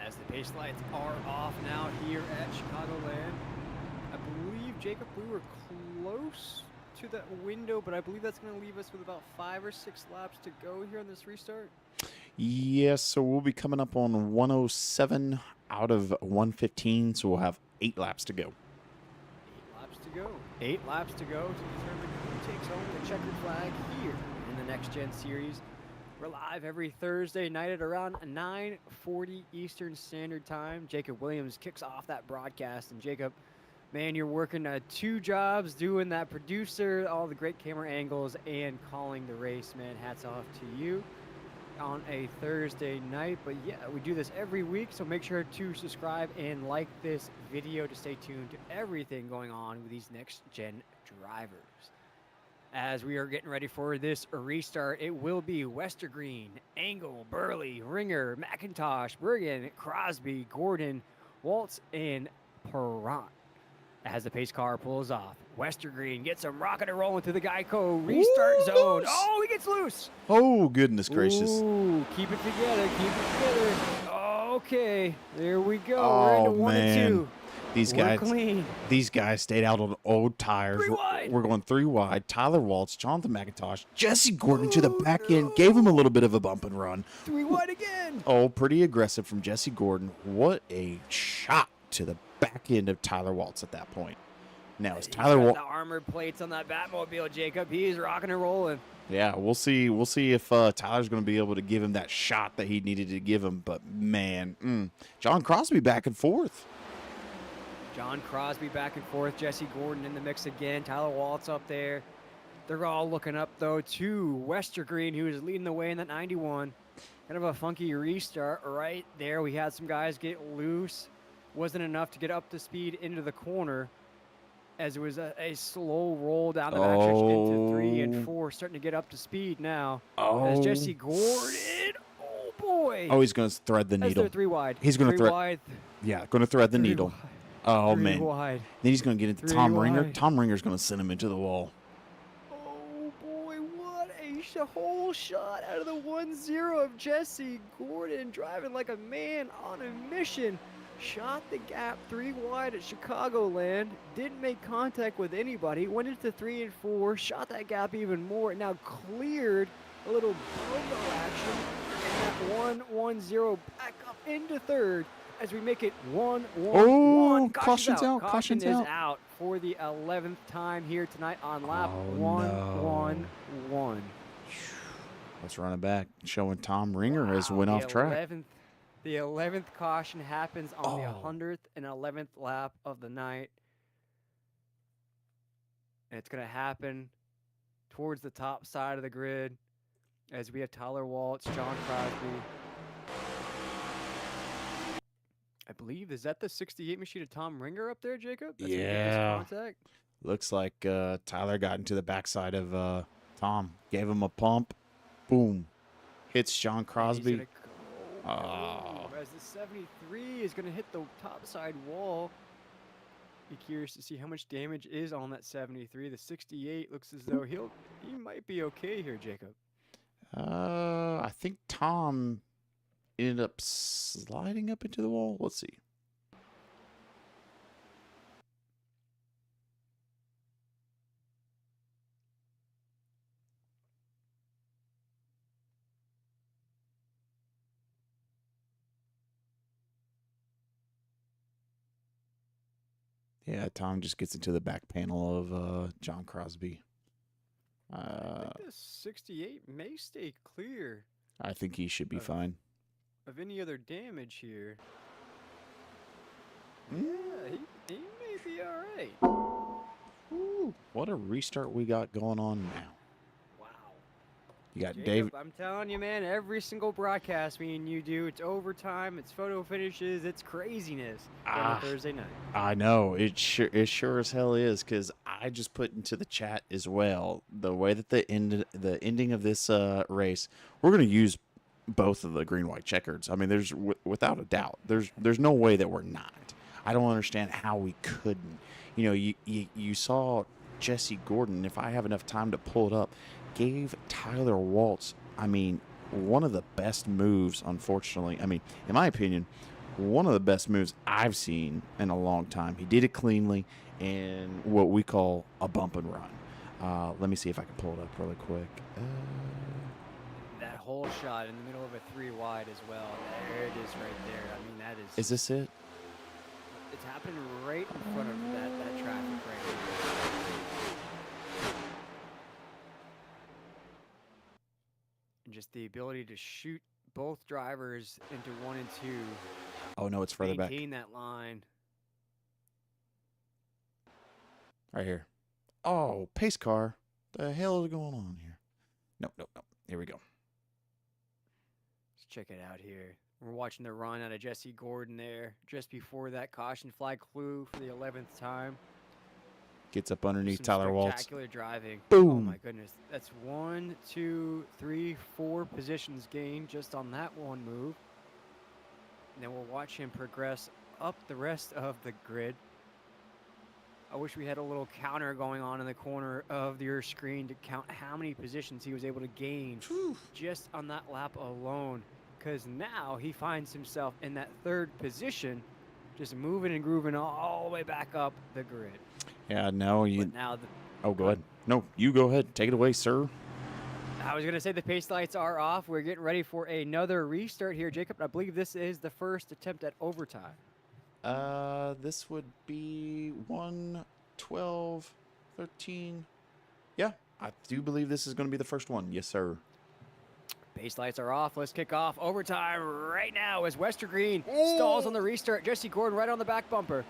As the pace lights are off now here at Chicagoland. I believe, Jacob, we were close to that window, but I believe that's going to leave us with about 5 or 6 laps to go here on this restart. Yes, so we'll be coming up on 107 out of 115, so we'll have 8 laps to go. 8 laps to go. 8 laps to go to determine who takes home the checkered flag here in the Next Gen Series. We're live every Thursday night at around 9:40 Eastern Standard Time. Jacob Williams kicks off that broadcast. And Jacob, man, you're working 2 jobs, doing that producer, all the great camera angles, and calling the race, man. Hats off to you on a Thursday night. But yeah, we do this every week, so make sure to subscribe and like this video to stay tuned to everything going on with these Next Gen drivers. As we are getting ready for this restart, it will be Westergreen, Engel, Burley, Ringer, McIntosh, Bergen, Crosby, Gordon, Waltz, and Perrant. As the pace car pulls off, Westergreen gets him rocking and rolling through the Geico restart zone. Oh, he gets loose. Oh, goodness gracious. Ooh, keep it together, keep it together. Okay, there we go. Oh, we're into 1 man. and 2. We're clean. These guys stayed out on old tires. 3 wide. We're going 3 wide. Tyler Waltz, Jonathan McIntosh, Jesse Gordon to the back end, gave him a little bit of a bump and run. 3 wide again. Oh, pretty aggressive from Jesse Gordon. What a shot to the back end of Tyler Waltz at that point. Now it's Tyler Waltz. The armored plates on that Batmobile, Jacob. He's rocking and rolling. Yeah, we'll see. We'll see if Tyler's going to be able to give him that shot that he needed to give him. But man, John Crosby back and forth. John Crosby back and forth. Jesse Gordon in the mix again. Tyler Waltz up there. They're all looking up, though, to Westergreen, who is leading the way in that 91. Kind of a funky restart right there. We had some guys get loose. Wasn't enough to get up to speed into the corner, as it was a slow roll down the backstretch into 3 and 4. Starting to get up to speed now. As Jesse Gordon, oh, boy. Oh, he's going to thread the needle. 3 wide. He's going to thread. Wide. Yeah, going to thread the needle. Wide. Oh, 3 man. wide. Then he's going to get into 3 Tom Ringer. wide. Tom Ringer's going to send him into the wall. Oh, boy, what a whole shot out of the 1-0 of Jesse Gordon, driving like a man on a mission. Shot the gap 3 wide at Chicagoland. Didn't make contact with anybody. Went into 3 and 4. Shot that gap even more. Now cleared a little bogo action. And that 1-1-0 back up into 3rd. As we make it 1-1-1. Oh, Caution's caution's out. Caution Caution's is out. out for the 11th time here tonight on lap Oh, 1-1-1. Let's run it back. Showing Tom Ringer has went off track. The 11th caution happens on the 111th lap of the night. And it's going to happen towards the top side of the grid as we have Tyler Waltz, John Crosby. I believe, is that the 68 machine of Tom Ringer up there, Jacob? That's yeah. Looks like Tyler got into the backside of Tom. Gave him a pump. Boom. Hits John Crosby. As the 73 is going to hit the top side wall. Be curious to see how much damage is on that 73. The 68 looks as though he might be okay here, Jacob. I think Tom ended up sliding up into the wall. Let's see. Yeah, Tom just gets into the back panel of John Crosby. I think the 68 may stay clear. I think he should be fine. Of any other damage here. Yeah, he may be all right. Ooh, what a restart we got going on now. Wow. You got Jacob, David. I'm telling you, man, every single broadcast me and you do, it's overtime, it's photo finishes, it's craziness on a Thursday night. I know. It sure as hell is, because I just put into the chat as well the way that the ending of this race, we're going to use both of the green-white checkers. I mean, there's without a doubt. There's no way that we're not. I don't understand how we couldn't. You know, you saw Jesse Gordon, if I have enough time to pull it up, gave Tyler Waltz, I mean, one of the best moves, unfortunately. I mean, in my opinion, one of the best moves I've seen in a long time. He did it cleanly and what we call a bump and run. Let me see if I can pull it up really quick. That whole shot in the middle of a 3 wide as well. There it is right there. I mean, that is... Is this it? It's happening right in front of that traffic right here. And just the ability to shoot both drivers into 1 and 2. Oh, no, it's further back. Maintain that line. Right here. Oh, pace car. The hell is going on here? No. Here we go. Let's check it out here. We're watching the run out of Jesse Gordon there just before that caution flag flew for the 11th time. Gets up underneath Tyler Waltz. Spectacular driving. Boom. Oh my goodness. That's 1, 2, 3, 4 positions gained just on that one move. And then we'll watch him progress up the rest of the grid. I wish we had a little counter going on in the corner of your screen to count how many positions he was able to gain just on that lap alone. Because now he finds himself in that 3rd position, just moving and grooving all the way back up the grid. Yeah, no, you. But now go ahead. No, you go ahead. Take it away, sir. I was going to say the pace lights are off. We're getting ready for another restart here, Jacob. I believe this is the first attempt at overtime. This would be 1, 12, 13. Yeah, I do believe this is going to be the first one. Yes, sir. Base lights are off. Let's kick off overtime right now as Westergreen stalls on the restart. Jesse Gordon right on the back bumper.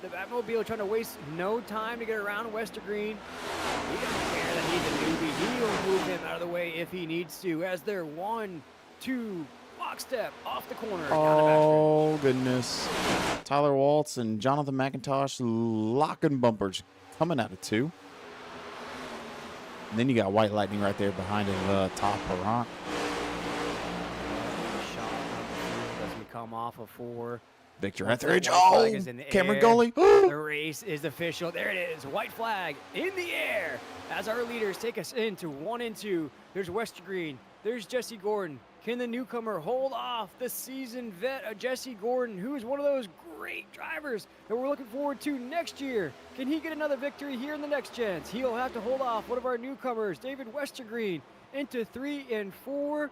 The Batmobile trying to waste no time to get around Westergreen. He doesn't care that he's a newbie. He'll move him out of the way if he needs to as they're 1, 2, lockstep off the corner. Oh, goodness. Tyler Waltz and Jonathan McIntosh locking bumpers coming out of 2. And then you got White Lightning right there behind him, top Perrant. Doesn't come off of 4. Victor Etheridge. Oh, Cameron Gully. The race is official. There it is. White flag in the air as our leaders take us into 1 and 2. There's Westergreen. There's Jesse Gordon. Can the newcomer hold off the seasoned vet of Jesse Gordon, who is one of those great drivers that we're looking forward to next year? Can he get another victory here in the next gens? He'll have to hold off one of our newcomers, David Westergreen, into 3 and 4.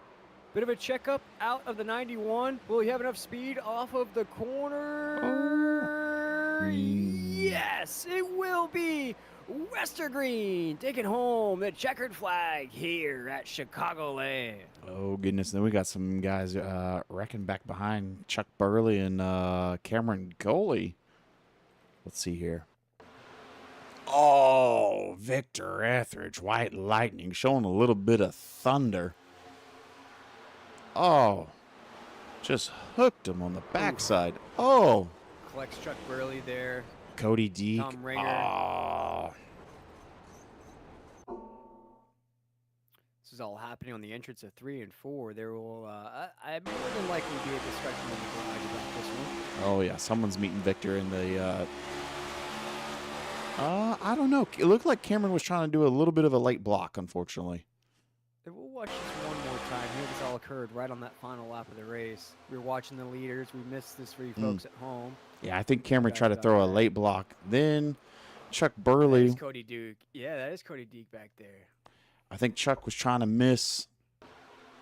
Bit of a checkup out of the 91. Will he have enough speed off of the corner? Yes, it will be Westergreen taking home the checkered flag here at Chicagoland. Oh, goodness. Then we got some guys wrecking back behind Chuck Burley and Cameron Goley. Let's see here. Oh, Victor Etheridge, White Lightning, showing a little bit of thunder. Oh, just hooked him on the backside. Oh. Collects Chuck Burley there. Cody Deek. Tom Ringer. Oh. This is all happening on the entrance of 3 and 4. There will, I more than likely be a discussion in the garage about this one. Oh, yeah. Someone's meeting Victor in the, I don't know. It looked like Cameron was trying to do a little bit of a late block, unfortunately. We'll watch this one more time. Here, this all occurred right on that final lap of the race. We were watching the leaders. We missed this for you folks at home. Yeah, I think Cameron tried to throw a late block. Then Chuck Burley. That is Cody Duke. Yeah, that is Cody Duke back there. I think Chuck was trying to miss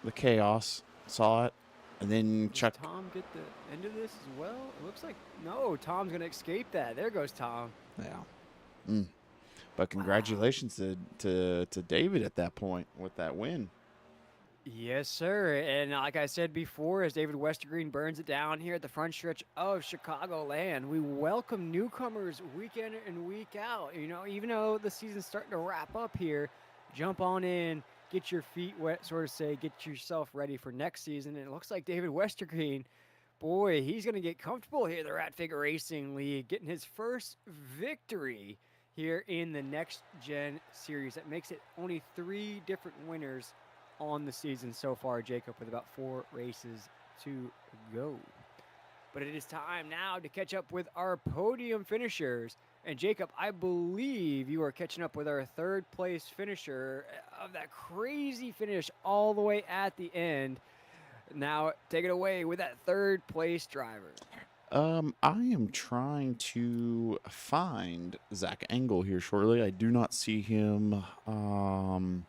the chaos. Saw it. And then Chuck. Does Tom get the end of this as well? It looks like, no, Tom's going to escape that. There goes Tom. Yeah. But congratulations to David at that point with that win. Yes, sir. And like I said before, as David Westergreen burns it down here at the front stretch of Chicagoland, we welcome newcomers week in and week out. You know, even though the season's starting to wrap up here, jump on in, get your feet wet, sort of say, get yourself ready for next season. And it looks like David Westergreen, boy, he's going to get comfortable here, the Rat Figure Racing League, getting his first victory here in the Next Gen Series. That makes it only 3 different winners on the season so far, Jacob, with about 4 races to go. But it is time now to catch up with our podium finishers. And Jacob, I believe you are catching up with our 3rd place finisher of that crazy finish all the way at the end. Now, take it away with that 3rd place driver. I am trying to find Zach Engel here shortly. I do not see him on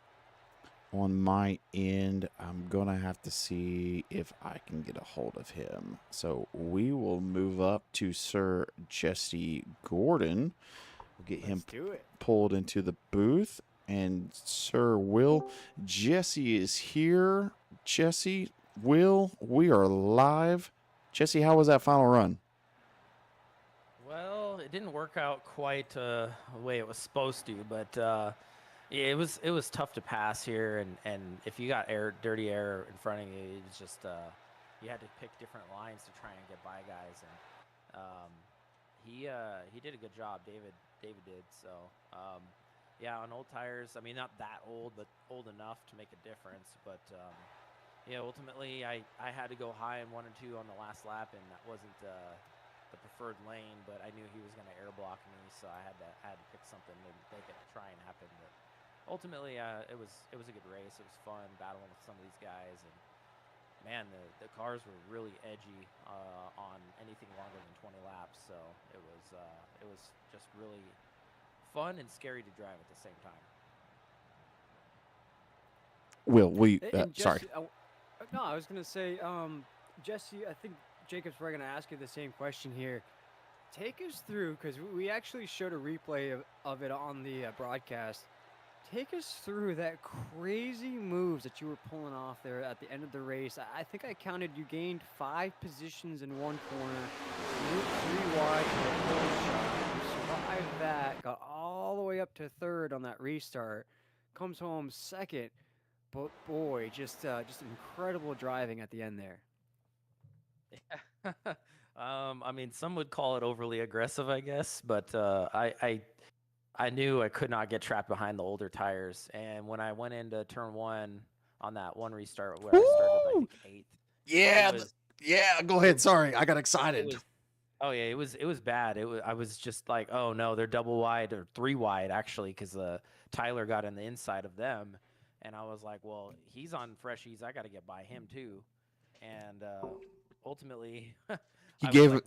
my end. I'm going to have to see if I can get a hold of him. So we will move up to Sir Jesse Gordon. We'll get him pulled into the booth. And Sir Will, Jesse is here. Jesse, Will, we are live. Jesse, how was that final run? Well, it didn't work out quite the way it was supposed to, but yeah, it was tough to pass here, and if you got dirty air in front of you, it was just you had to pick different lines to try and get by guys, and he did a good job. David did so. Yeah, on old tires, I mean, not that old, but old enough to make a difference. But yeah, ultimately, I had to go high in 1 and 2 on the last lap, and that wasn't the preferred lane. But I knew he was going to air block me, so I had to pick something to make it try and happen. But ultimately, it was a good race. It was fun battling with some of these guys, and man, the cars were really edgy on anything longer than 20 laps. So it was just really fun and scary to drive at the same time. Will, Jesse, sorry. No, I was going to say, Jesse, I think Jacob's probably going to ask you the same question here. Take us through, because we actually showed a replay of it on the broadcast. Take us through that crazy moves that you were pulling off there at the end of the race. I think I counted you gained 5 positions in one corner, moved 3 wide for a pole shot. You survived that, got all the way up to 3rd on that restart, comes home 2nd. But boy, just incredible driving at the end there. Yeah. I mean, some would call it overly aggressive, I guess, but I knew I could not get trapped behind the older tires. And when I went into turn 1 on that one restart where I started, I think 8th. Yeah, go ahead. Sorry, I got excited. It was bad. I was just like, oh no, they're double wide or 3 wide actually, because Tyler got in the inside of them. And I was like, well, he's on freshies. I got to get by him too. And ultimately, I'm going to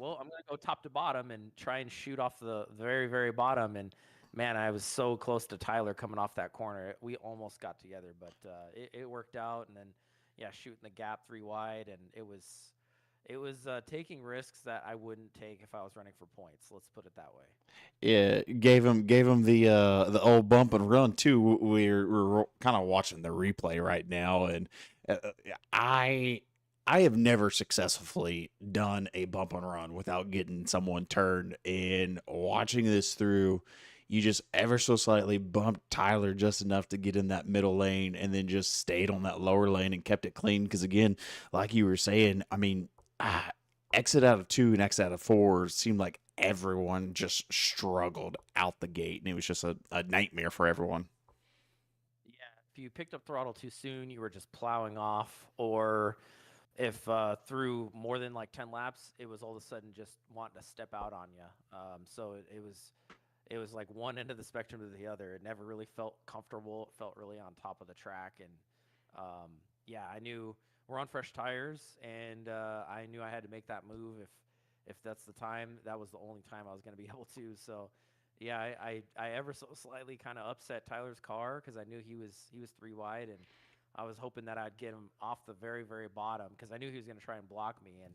go top to bottom and try and shoot off the very, very bottom. And man, I was so close to Tyler coming off that corner. We almost got together, but it worked out. And then, yeah, shooting the gap 3 wide, and it was it was taking risks that I wouldn't take if I was running for points. Let's put it that way. Yeah, gave him the old bump and run too. We're kind of watching the replay right now, and uh, I I have never successfully done a bump and run without getting someone turned. And watching this through, you just ever so slightly bumped Tyler just enough to get in that middle lane, and then just stayed on that lower lane and kept it clean. Because again, like you were saying, I mean, exit out of 2 and exit out of 4 seemed like everyone just struggled out the gate, and it was just a nightmare for everyone. Yeah, if you picked up throttle too soon, you were just plowing off, or if through more than like 10 laps, it was all of a sudden just wanting to step out on you. So it was like one end of the spectrum to the other. It never really felt comfortable. It felt really on top of the track, and yeah, I knew we're on fresh tires, and I knew I had to make that move if that's the time. That was the only time I was going to be able to. So yeah, I ever so slightly kind of upset Tyler's car because I knew he was 3 wide, and I was hoping that I'd get him off the very, very bottom because I knew he was going to try and block me. And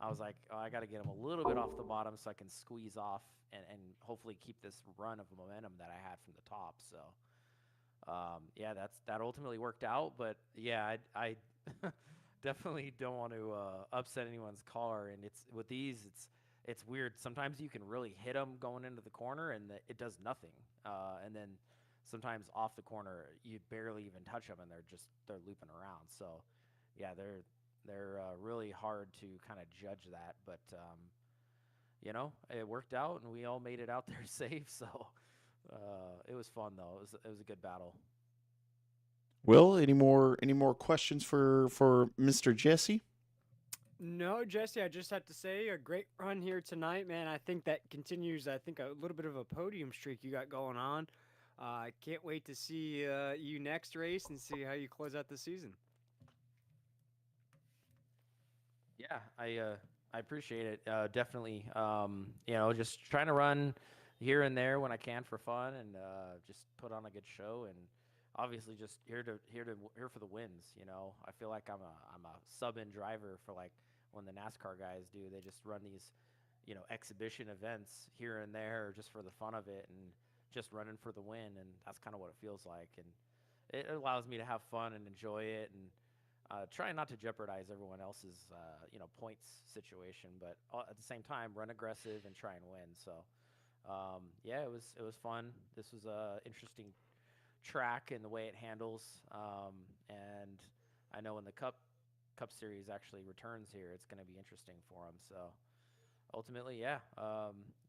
I was like, oh, I got to get him a little bit off the bottom so I can squeeze off and hopefully keep this run of momentum that I had from the top. So, yeah, that ultimately worked out. But yeah, I definitely don't want to upset anyone's car. And it's with these, it's weird. Sometimes you can really hit them going into the corner and it does nothing. And then sometimes off the corner you barely even touch them and they're looping around. So yeah, they're really hard to kind of judge that, but you know, it worked out and we all made it out there safe. So it was fun though. It was a good battle. Will, any more questions for Mr. Jesse? No, Jesse, I just have to say a great run here tonight, man. I think that continues, I think, a little bit of a podium streak you got going on. I can't wait to see you next race and see how you close out the season. Yeah, I appreciate it. Definitely, you know, just trying to run here and there when I can for fun, and just put on a good show. And obviously, just here for the wins. You know, I feel like I'm a sub-in driver for like when the NASCAR guys do. They just run these, you know, exhibition events here and there just for the fun of it, and just running for the win. And that's kind of what it feels like. And it allows me to have fun and enjoy it, and try not to jeopardize everyone else's, you know, points situation, but at the same time, run aggressive and try and win. So, yeah, it was fun. This was a interesting track in the way it handles, and I know when the Cup Series actually returns here, it's going to be interesting for them. So, ultimately, yeah,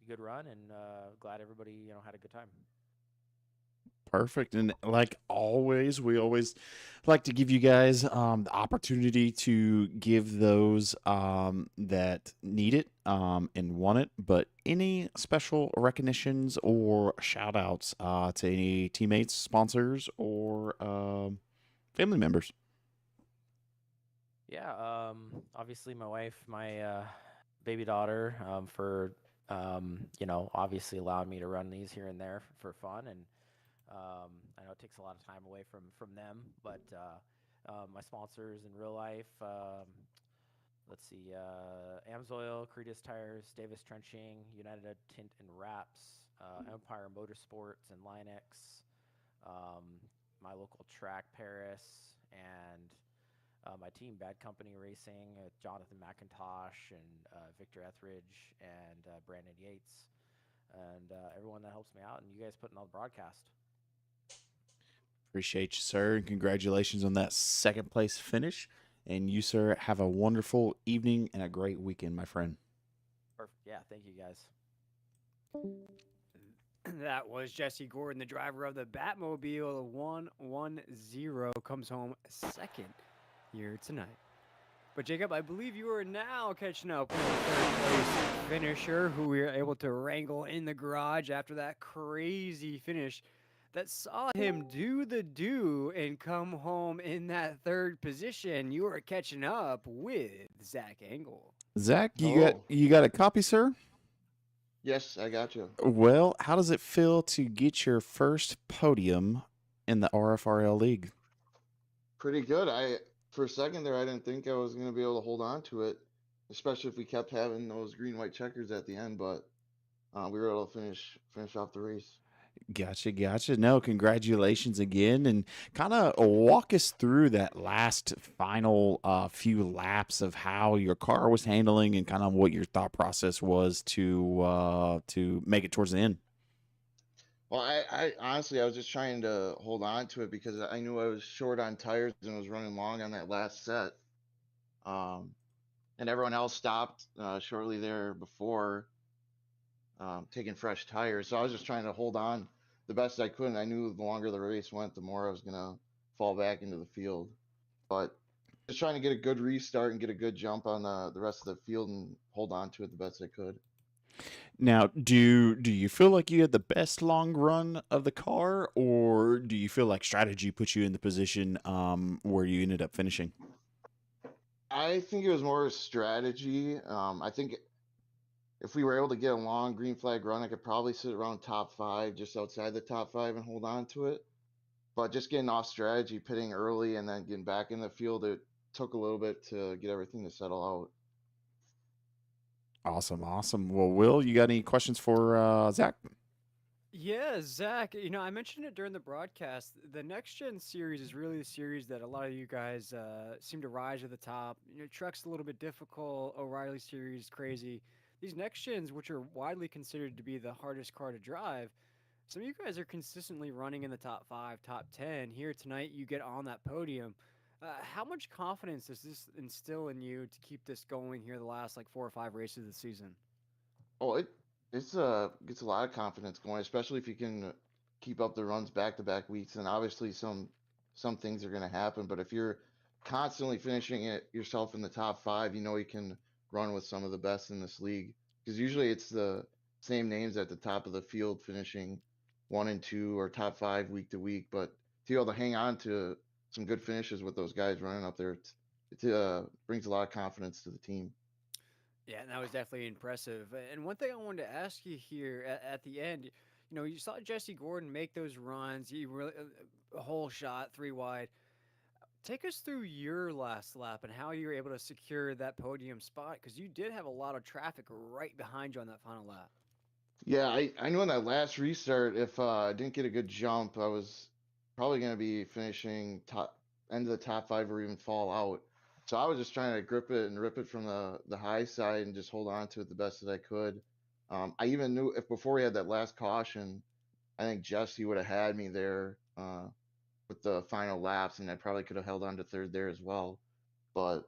good run, and glad everybody, you know, had a good time. Perfect. And like always, we always like to give you guys the opportunity to give those that need it and want it. But any special recognitions or shout outs to any teammates, sponsors, or family members? Yeah, obviously my wife, my baby daughter, for you know, obviously allowing me to run these here and there for fun, and I know it takes a lot of time away from them, but my sponsors in real life, let's see, Amsoil, Creedus Tires, Davis Trenching, United Tint and Wraps, Empire Motorsports and Linex, my local track Paris, and my team Bad Company Racing, Jonathan McIntosh and Victor Etheridge and Brandon Yates, and everyone that helps me out, and you guys putting on the broadcast. Appreciate you, sir, and congratulations on that second place finish. And you, sir, have a wonderful evening and a great weekend, my friend. Perfect. Yeah, thank you, guys. That was Jesse Gordon, the driver of the Batmobile 110, comes home second here tonight. But Jacob, I believe you are now catching up with the third place finisher, who we were able to wrangle in the garage after that crazy finish that saw him do the do and come home in that third position. You are catching up with Zach Engel. Zach, you got a copy, sir? Yes, I got you. Well, how does it feel to get your first podium in the RFRL League? Pretty good. For a second there, I didn't think I was going to be able to hold on to it. especially if we kept having those green-white checkers at the end. But we were able to finish off the race. Gotcha. No, congratulations again, and kind of walk us through that last final few laps of how your car was handling and kind of what your thought process was to make it towards the end. Well, I honestly, I was just trying to hold on to it because I knew I was short on tires and was running long on that last set. Um, and everyone else stopped shortly there before taking fresh tires. So I was just trying to hold on the best I could. And I knew the longer the race went, the more I was gonna fall back into the field. But just trying to get a good restart and get a good jump on the rest of the field and hold on to it the best I could. Now, do you feel like you had the best long run of the car, or do you feel like strategy put you in the position where you ended up finishing? I think it was more strategy. I think if we were able to get a long green flag run, I could probably sit around top 5, just outside the top 5, and hold on to it. But just getting off strategy, pitting early, and then getting back in the field, it took a little bit to get everything to settle out. Awesome. Well, Will, you got any questions for Zach? Yeah, Zach, I mentioned it during the broadcast. The Next Gen series is really a series that a lot of you guys seem to rise to the top. Truck's a little bit difficult. O'Reilly series, crazy. These Next Gens, which are widely considered to be the hardest car to drive, some of you guys are consistently running in the top 5, top 10. Here tonight, you get on that podium. How much confidence does this instill in you to keep this going here the last 4 or 5 races of the season? Oh, it's gets a lot of confidence going, especially if you can keep up the runs back-to-back weeks. And obviously, some things are going to happen, but if you're constantly finishing it yourself in the top 5, you know you can run with some of the best in this league. Because usually it's the same names at the top of the field finishing 1 and 2 or top 5 week to week. But to be able to hang on to some good finishes with those guys running up there, it brings a lot of confidence to the team. Yeah, that was definitely impressive. And one thing I wanted to ask you here at the end, you saw Jesse Gordon make those runs. He really a whole shot 3 wide. Take us through your last lap and how you were able to secure that podium spot because you did have a lot of traffic right behind you on that final lap. Yeah, I knew on that last restart, if I didn't get a good jump, I was probably going to be finishing top end of the top 5 or even fall out. So I was just trying to grip it and rip it from the high side and just hold on to it the best that I could. I even knew if before we had that last caution, I think Jesse would have had me there with the final laps, and I probably could have held on to third there as well. But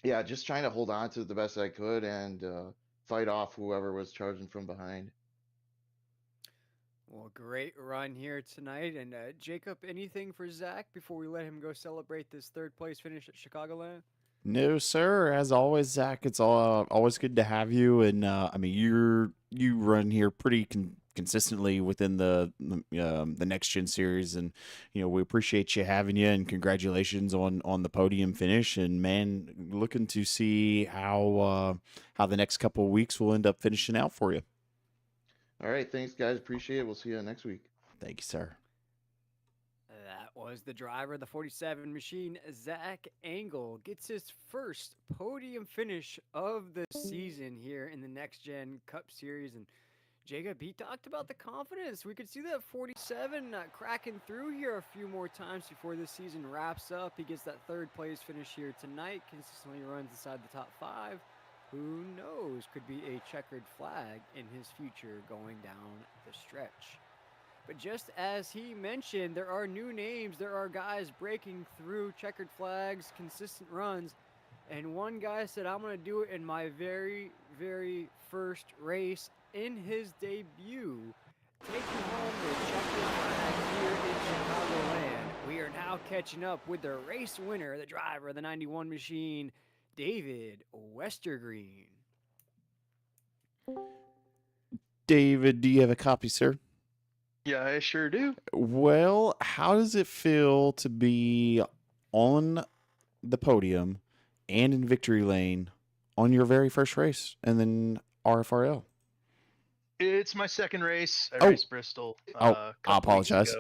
yeah, just trying to hold on to it the best I could and fight off whoever was charging from behind. Well, great run here tonight. And Jacob, anything for Zach before we let him go celebrate this 3rd place finish at Chicagoland? No, sir. As always, Zach, it's always good to have you. And I mean, you run here pretty consistently within the Next Gen series, and we appreciate you having you. And congratulations on the podium finish. And man, looking to see how the next couple of weeks will end up finishing out for you. All right, thanks, guys. Appreciate it. We'll see you next week. Thank you, sir. That was the driver of the 47 machine, Zach Engel, gets his first podium finish of the season here in the Next Gen Cup Series. And Jacob, he talked about the confidence. We could see that 47 cracking through here a few more times before this season wraps up. He gets that 3rd place finish here tonight, consistently runs inside the top 5. Who knows, could be a checkered flag in his future going down the stretch. But just as he mentioned, there are new names. There are guys breaking through checkered flags, consistent runs. And one guy said, I'm going to do it in my very, very first race in his debut, taking home the checkered flag here in Chicagoland. We are now catching up with the race winner, the driver of the 91 machine, David Westergreen. David, do you have a copy, sir? Yeah, I sure do. Well, how does it feel to be on the podium and in victory lane on your very first race and then RFRL? It's my 2nd race. I raced Bristol. I apologize.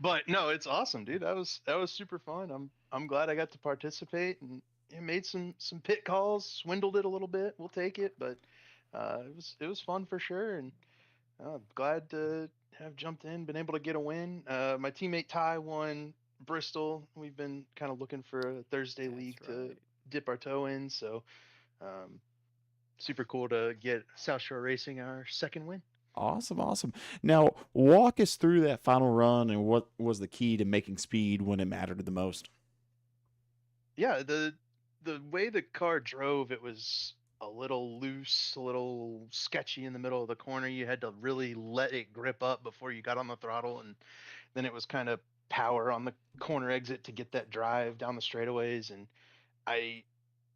But no, it's awesome, dude. That was super fun. I'm glad I got to participate, and made some pit calls, swindled it a little bit. We'll take it, but it was fun for sure, and glad to have jumped in, been able to get a win. My teammate Ty won Bristol. We've been kind of looking for a Thursday league to dip our toe in, so super cool to get South Shore Racing our second win. Awesome, awesome. Now, walk us through that final run and what was the key to making speed when it mattered the most. Yeah, the way the car drove, it was a little loose, a little sketchy in the middle of the corner. You had to really let it grip up before you got on the throttle, and then it was kind of power on the corner exit to get that drive down the straightaways. And I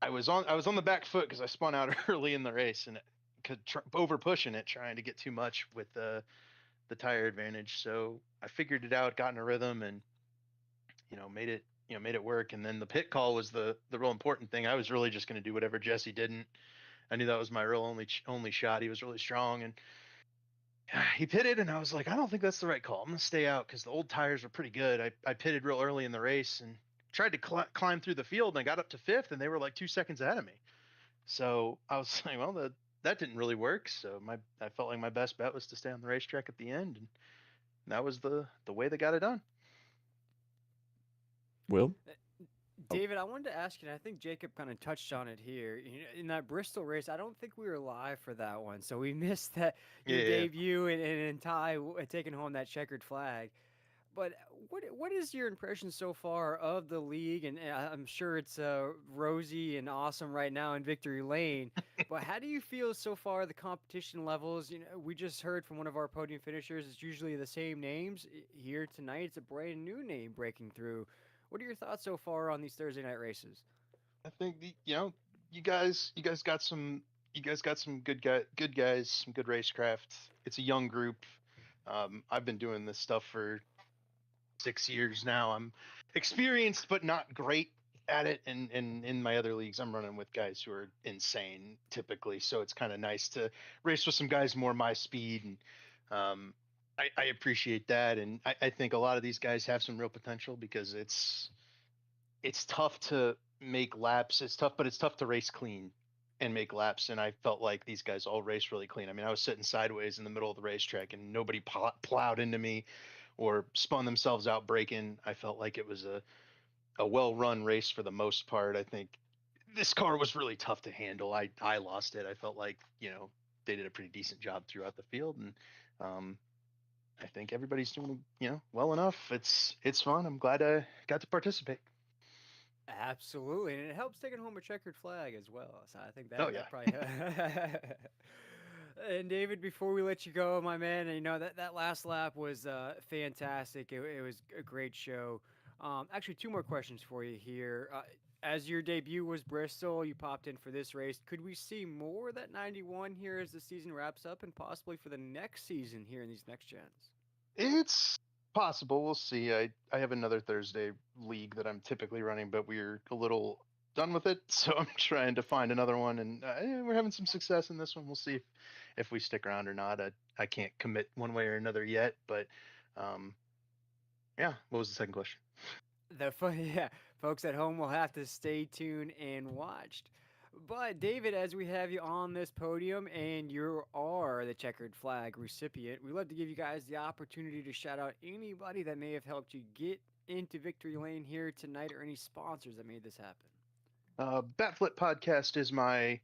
was on the back foot because I spun out early in the race and could over pushing it, trying to get too much with the tire advantage. So I figured it out, got in a rhythm, and made it work. And then the pit call was the real important thing. I was really just going to do whatever Jesse didn't. I knew that was my real only shot. He was really strong, and he pitted, and I was like, I don't think that's the right call. I'm gonna stay out because the old tires were pretty good. I pitted real early in the race and tried to climb through the field, and I got up to 5th, and they were like 2 seconds ahead of me. So I was like, well, that didn't really work. So I felt like my best bet was to stay on the racetrack at the end, and that was the way they got it done. Will? David, I wanted to ask you, and I think Jacob kind of touched on it here. In that Bristol race, I don't think we were live for that one, so we missed that your debut and Ty taking home that checkered flag. But what is your impression so far of the league? And I'm sure it's rosy and awesome right now in Victory Lane. But how do you feel so far the competition levels? We just heard from one of our podium finishers. It's usually the same names. Here tonight, it's a brand new name breaking through. What are your thoughts so far on these Thursday night races? I think you guys got some good guys, some good racecraft. It's a young group. I've been doing this stuff for 6 years now. I'm experienced but not great at it, and in my other leagues I'm running with guys who are insane typically, so it's kind of nice to race with some guys more my speed, and I appreciate that. And I think a lot of these guys have some real potential because it's tough to make laps. It's tough, but it's tough to race clean and make laps. And I felt like these guys all raced really clean. I mean, I was sitting sideways in the middle of the racetrack and nobody plowed into me or spun themselves out braking. I felt like it was a well-run race for the most part. I think this car was really tough to handle. I lost it. I felt like, they did a pretty decent job throughout the field. And, I think everybody's doing, well enough. It's fun. I'm glad I got to participate. Absolutely, and it helps taking home a checkered flag as well. So I think that, Oh, yeah. that probably. And David, before we let you go, my man, that last lap was fantastic. It was a great show. Actually, 2 more questions for you here. As your debut was Bristol, you popped in for this race. Could we see more of that 91 here as the season wraps up, and possibly for the next season here in these next gens? It's possible. We'll see. I have another Thursday league that I'm typically running, but we're a little done with it, so I'm trying to find another one, and we're having some success in this one. We'll see if we stick around or not. I can't commit one way or another yet, but yeah. What was the second question? Yeah, folks at home will have to stay tuned and watched. But David, as we have you on this podium and you are the checkered flag recipient, we love to give you guys the opportunity to shout out anybody that may have helped you get into Victory Lane here tonight, or any sponsors that made this happen. Batflip Podcast is my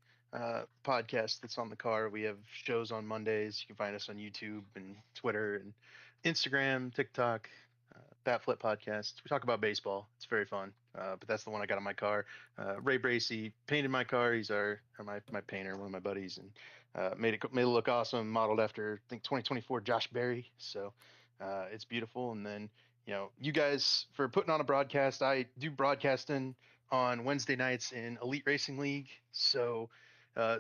podcast that's on the car. We have shows on Mondays. You can find us on YouTube and Twitter and Instagram, TikTok. Batflip Podcast. We talk about baseball. It's very fun. But that's the one I got on my car. Ray Bracey painted my car. He's my painter, one of my buddies, and made it look awesome. Modeled after, I think, 2024 Josh Berry. So it's beautiful. And then you guys for putting on a broadcast. I do broadcasting on Wednesday nights in Elite Racing League. So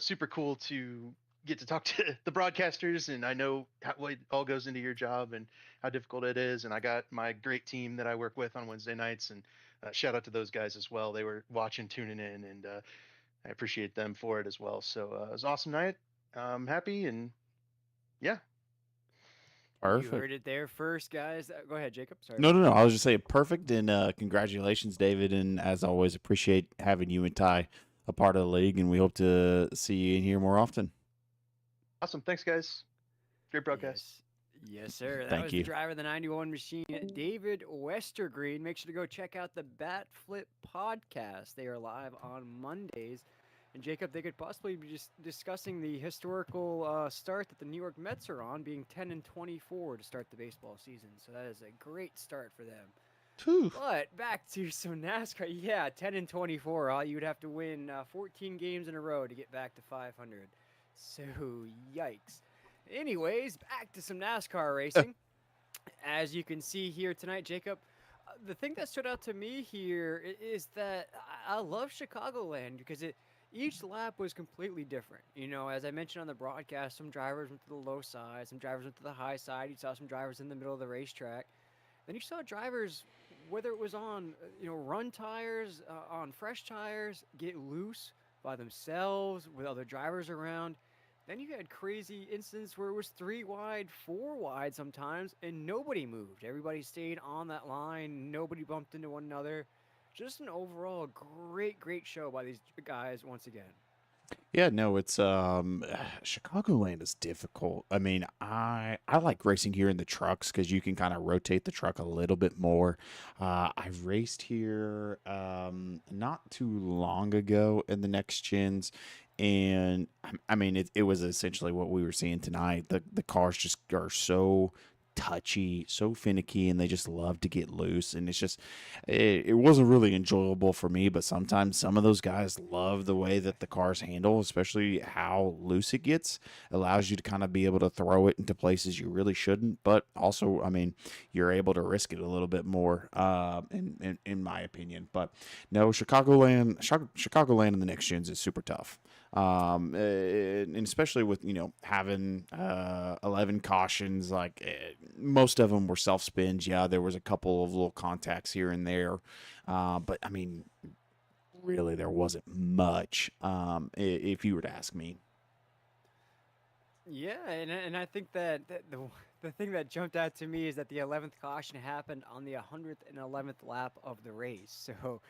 super cool to get to talk to the broadcasters, and I know what all goes into your job and how difficult it is. And I got my great team that I work with on Wednesday nights, and shout out to those guys as well. They were watching, tuning in, and I appreciate them for it as well. So it was an awesome night. I'm happy, and yeah. You heard it there first, guys. Go ahead, Jacob. Sorry. No. I was just saying perfect, and congratulations, David. And as always, appreciate having you and Ty a part of the league, and we hope to see you in here more often. Awesome. Thanks, guys. Great broadcast. Yes, sir. That Thank was you. the driver of the 91 machine, David Westergreen. Make sure to go check out the Bat Flip podcast. They are live on Mondays. And Jacob, they could possibly be just discussing the historical start that the New York Mets are on, being 10-24 to start the baseball season. So that is a great start for them. Whew. But back to some NASCAR. Yeah, 10-24. You would have to win 14 games in a row to get back to 500. So yikes. Anyways, back to some NASCAR racing. As you can see here tonight, Jacob, the thing that stood out to me here is that I love Chicagoland because each lap was completely different. You know, as I mentioned on the broadcast, some drivers went to the low side, some drivers went to the high side. You saw some drivers in the middle of the racetrack. Then you saw drivers, whether it was on run tires, on fresh tires, get loose by themselves with other drivers around. Then you had crazy incidents where it was 3 wide, 4 wide sometimes, and nobody moved. Everybody stayed on that line. Nobody bumped into one another. Just an overall great show by these guys once again. Yeah, no, it's Chicagoland is difficult. I mean, I like racing here in the trucks because you can kind of rotate the truck a little bit more. I've raced here not too long ago in the Nextgens, and I mean it was essentially what we were seeing tonight. The cars just are so touchy, so finicky, and they just love to get loose, and it's just it wasn't really enjoyable for me. But sometimes some of those guys love the way that the cars handle, especially how loose it gets. Allows you to kind of be able to throw it into places you really shouldn't, but also, I mean, you're able to risk it a little bit more in my opinion. But no, Chicagoland and the Next-Gens is super tough. And especially with having 11 cautions, like most of them were self spins. Yeah, there was a couple of little contacts here and there, but I mean, really, there wasn't much. If you were to ask me. Yeah, and I think that the thing that jumped out to me is that the 11th caution happened on the 100th and 11th lap of the race. So.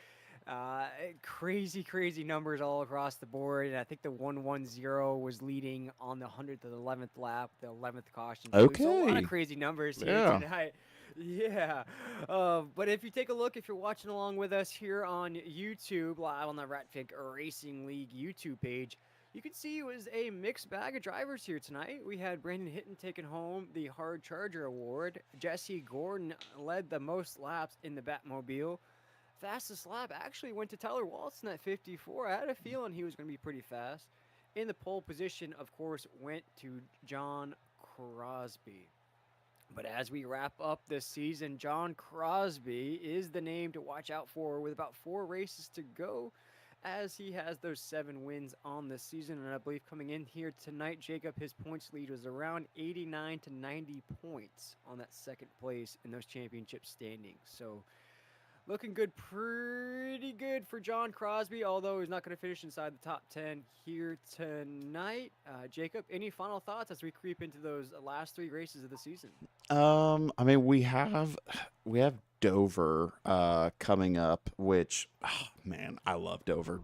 Crazy numbers all across the board, and I think the 110 was leading on the 100th and 11th lap, the 11th caution. Okay, so a lot of crazy numbers here tonight. Yeah, but if you take a look, if you're watching along with us here on YouTube, live on the Ratfink Racing League YouTube page, you can see it was a mixed bag of drivers here tonight. We had Brandon Hitton taking home the Hard Charger Award. Jesse Gordon led the most laps in the Batmobile. Fastest lap actually went to Tyler Walton at 54. I had a feeling he was going to be pretty fast. In the pole position, of course, went to John Crosby. But as we wrap up this season, John Crosby is the name to watch out for with about 4 races to go, as he has those 7 wins on this season. And I believe coming in here tonight, Jacob, his points lead was around 89 to 90 points on that second place in those championship standings. So looking good, pretty good for John Crosby, although he's not going to finish inside the top 10 here tonight. Jacob, any final thoughts as we creep into those last 3 races of the season? I mean, we have Dover coming up, which, man, I love Dover.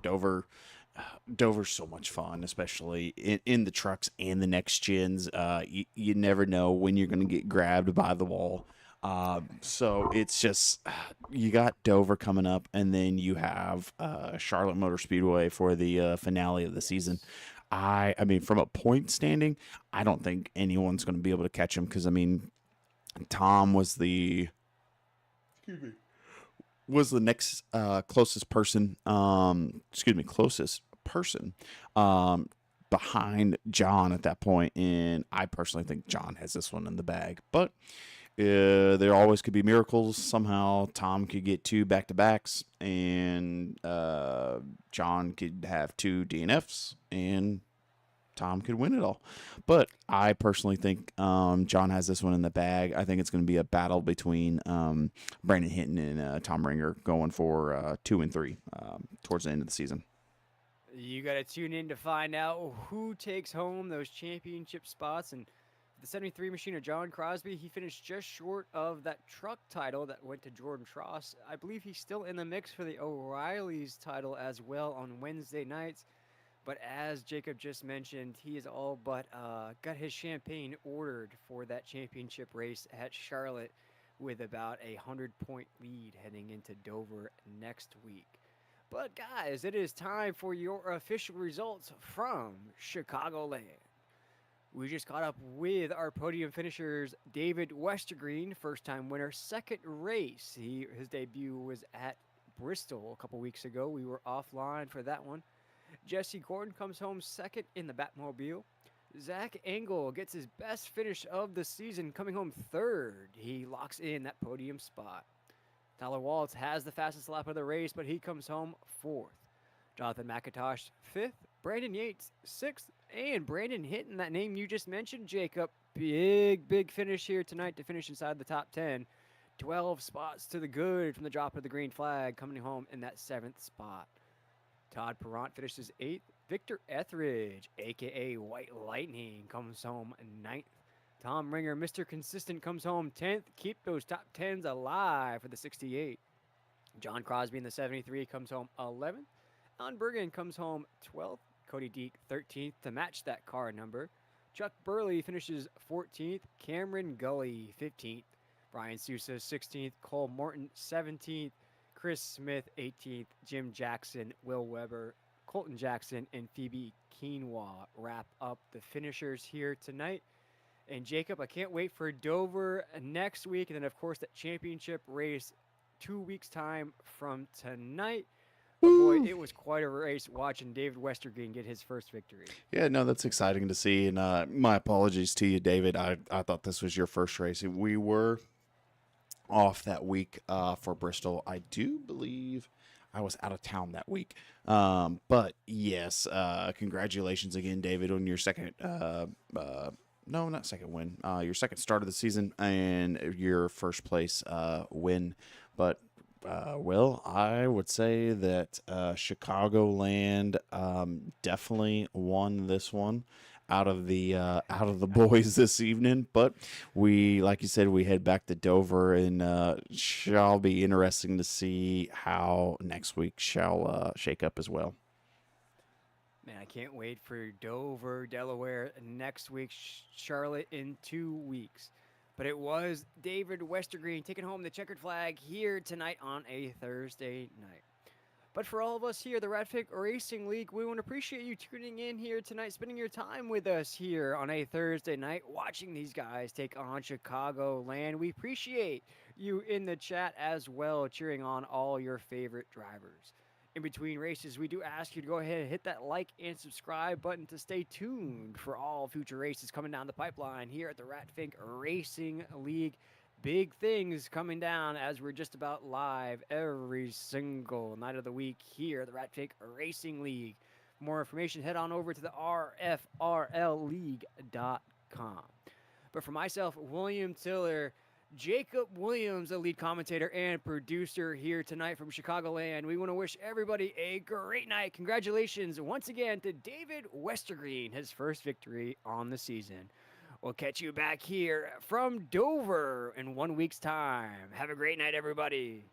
Dover's so much fun, especially in the trucks and the Next-Gens. You never know when you're going to get grabbed by the wall. So it's just, you got Dover coming up, and then you have Charlotte Motor Speedway for the finale of the season. I mean, from a point standing, I don't think anyone's going to be able to catch him, because I mean, Tom was the next closest person behind John at that point, and I personally think John has this one in the bag. But there always could be miracles. Somehow Tom could get 2 back-to-backs, and John could have 2 DNFs, and Tom could win it all. But I personally think John has this one in the bag. I think it's going to be a battle between Brandon Hinton and Tom Ringer, going for 2 and 3 towards the end of the season. You got to tune in to find out who takes home those championship spots. And The 73 machine of John Crosby, he finished just short of that truck title that went to Jordan Tross. I believe he's still in the mix for the O'Reilly's title as well on Wednesday nights. But as Jacob just mentioned, he is all but got his champagne ordered for that championship race at Charlotte with about a 100-point lead heading into Dover next week. But guys, it is time for your official results from Chicagoland. We just caught up with our podium finishers, David Westergreen, first-time winner, second race. His debut was at Bristol a couple weeks ago. We were offline for that one. Jesse Gordon comes home second in the Batmobile. Zach Engel gets his best finish of the season, coming home third. He locks in that podium spot. Tyler Waltz has the fastest lap of the race, but he comes home fourth. Jonathan McIntosh, fifth. Brandon Yates, sixth. And Brandon Hinton, that name you just mentioned, Jacob. Big finish here tonight to finish inside the top 10. 12 spots to the good from the drop of the green flag, coming home in that seventh spot. Todd Perrant finishes eighth. Victor Etheridge, a.k.a. White Lightning, comes home ninth. Tom Ringer, Mr. Consistent, comes home 10th. Keep those top 10s alive for the 68. John Crosby in the 73 comes home 11th. Alan Bergen comes home 12th. Cody Deek 13th to match that car number. Chuck Burley finishes 14th. Cameron Gully 15th. Brian Sousa 16th. Cole Morton 17th. Chris Smith 18th. Jim Jackson, Will Weber, Colton Jackson, and Phoebe Quinoa wrap up the finishers here tonight. And Jacob, I can't wait for Dover next week. And then, of course, that championship race 2 weeks' time from tonight. But boy, it was quite a race watching David Westergreen get his first victory. Yeah, no, that's exciting to see. And my apologies to you, David. I thought this was your first race. We were off that week for Bristol. I do believe I was out of town that week. But yes, congratulations again, David, on your second no, not second win. Your second start of the season and your first place win. But well, I would say that Chicagoland definitely won this one out of the boys this evening. But we, like you said, we head back to Dover, and shall be interesting to see how next week shall shake up as well. Man, I can't wait for Dover, Delaware next week, Charlotte in 2 weeks. But it was David Westergreen taking home the checkered flag here tonight on a Thursday night. But for all of us here, the Ratfink Racing League, we want to appreciate you tuning in here tonight, spending your time with us here on a Thursday night, watching these guys take on Chicagoland. We appreciate you in the chat as well, cheering on all your favorite drivers. In between races, we do ask you to go ahead and hit that like and subscribe button to stay tuned for all future races coming down the pipeline here at the Ratfink Racing League. Big things coming down as we're just about live every single night of the week here at the Ratfink Racing League. For more information, head on over to the RFRLleague.com. But for myself, William Tiller, Jacob Williams, the lead commentator and producer here tonight from Chicagoland, we want to wish everybody a great night. Congratulations once again to David Westergreen, his first victory on the season. We'll catch you back here from Dover in 1 week's time. Have a great night, everybody.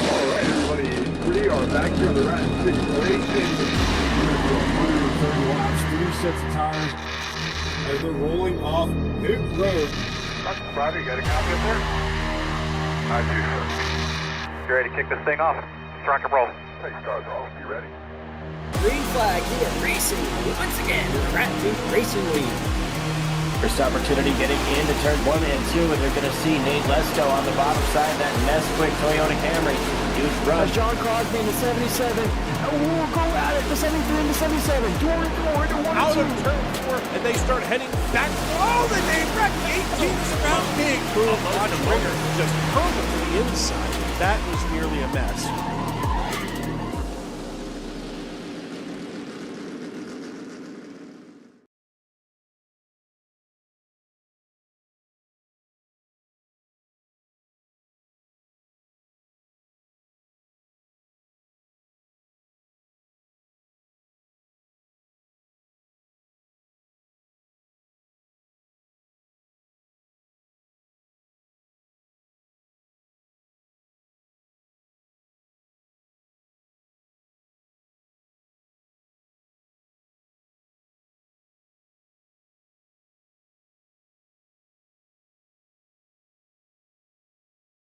Alright, everybody, we are back here on the Ratfink Racing. We're going to 30 laps, 3 sets of tires, as they're rolling off pit road. Roger, you got a copy up there? I do, sir. You ready to kick this thing off? Let's rock and roll. Hey, stars off. You ready? Green flag here, racing once again in the Ratfink Racing League. First opportunity getting into turn 1 and 2, and they're going to see Nate Lesko on the bottom side of that Nesquik Toyota Camry. Huge rush. John Crosby in the 77. We'll go at it, the 73 and the 77. Door to 1 Out and 2. of turn 4, and they start heading back. Oh, the name wreck 18th around big move on Ringer. Just hurled to the inside. That was nearly a mess.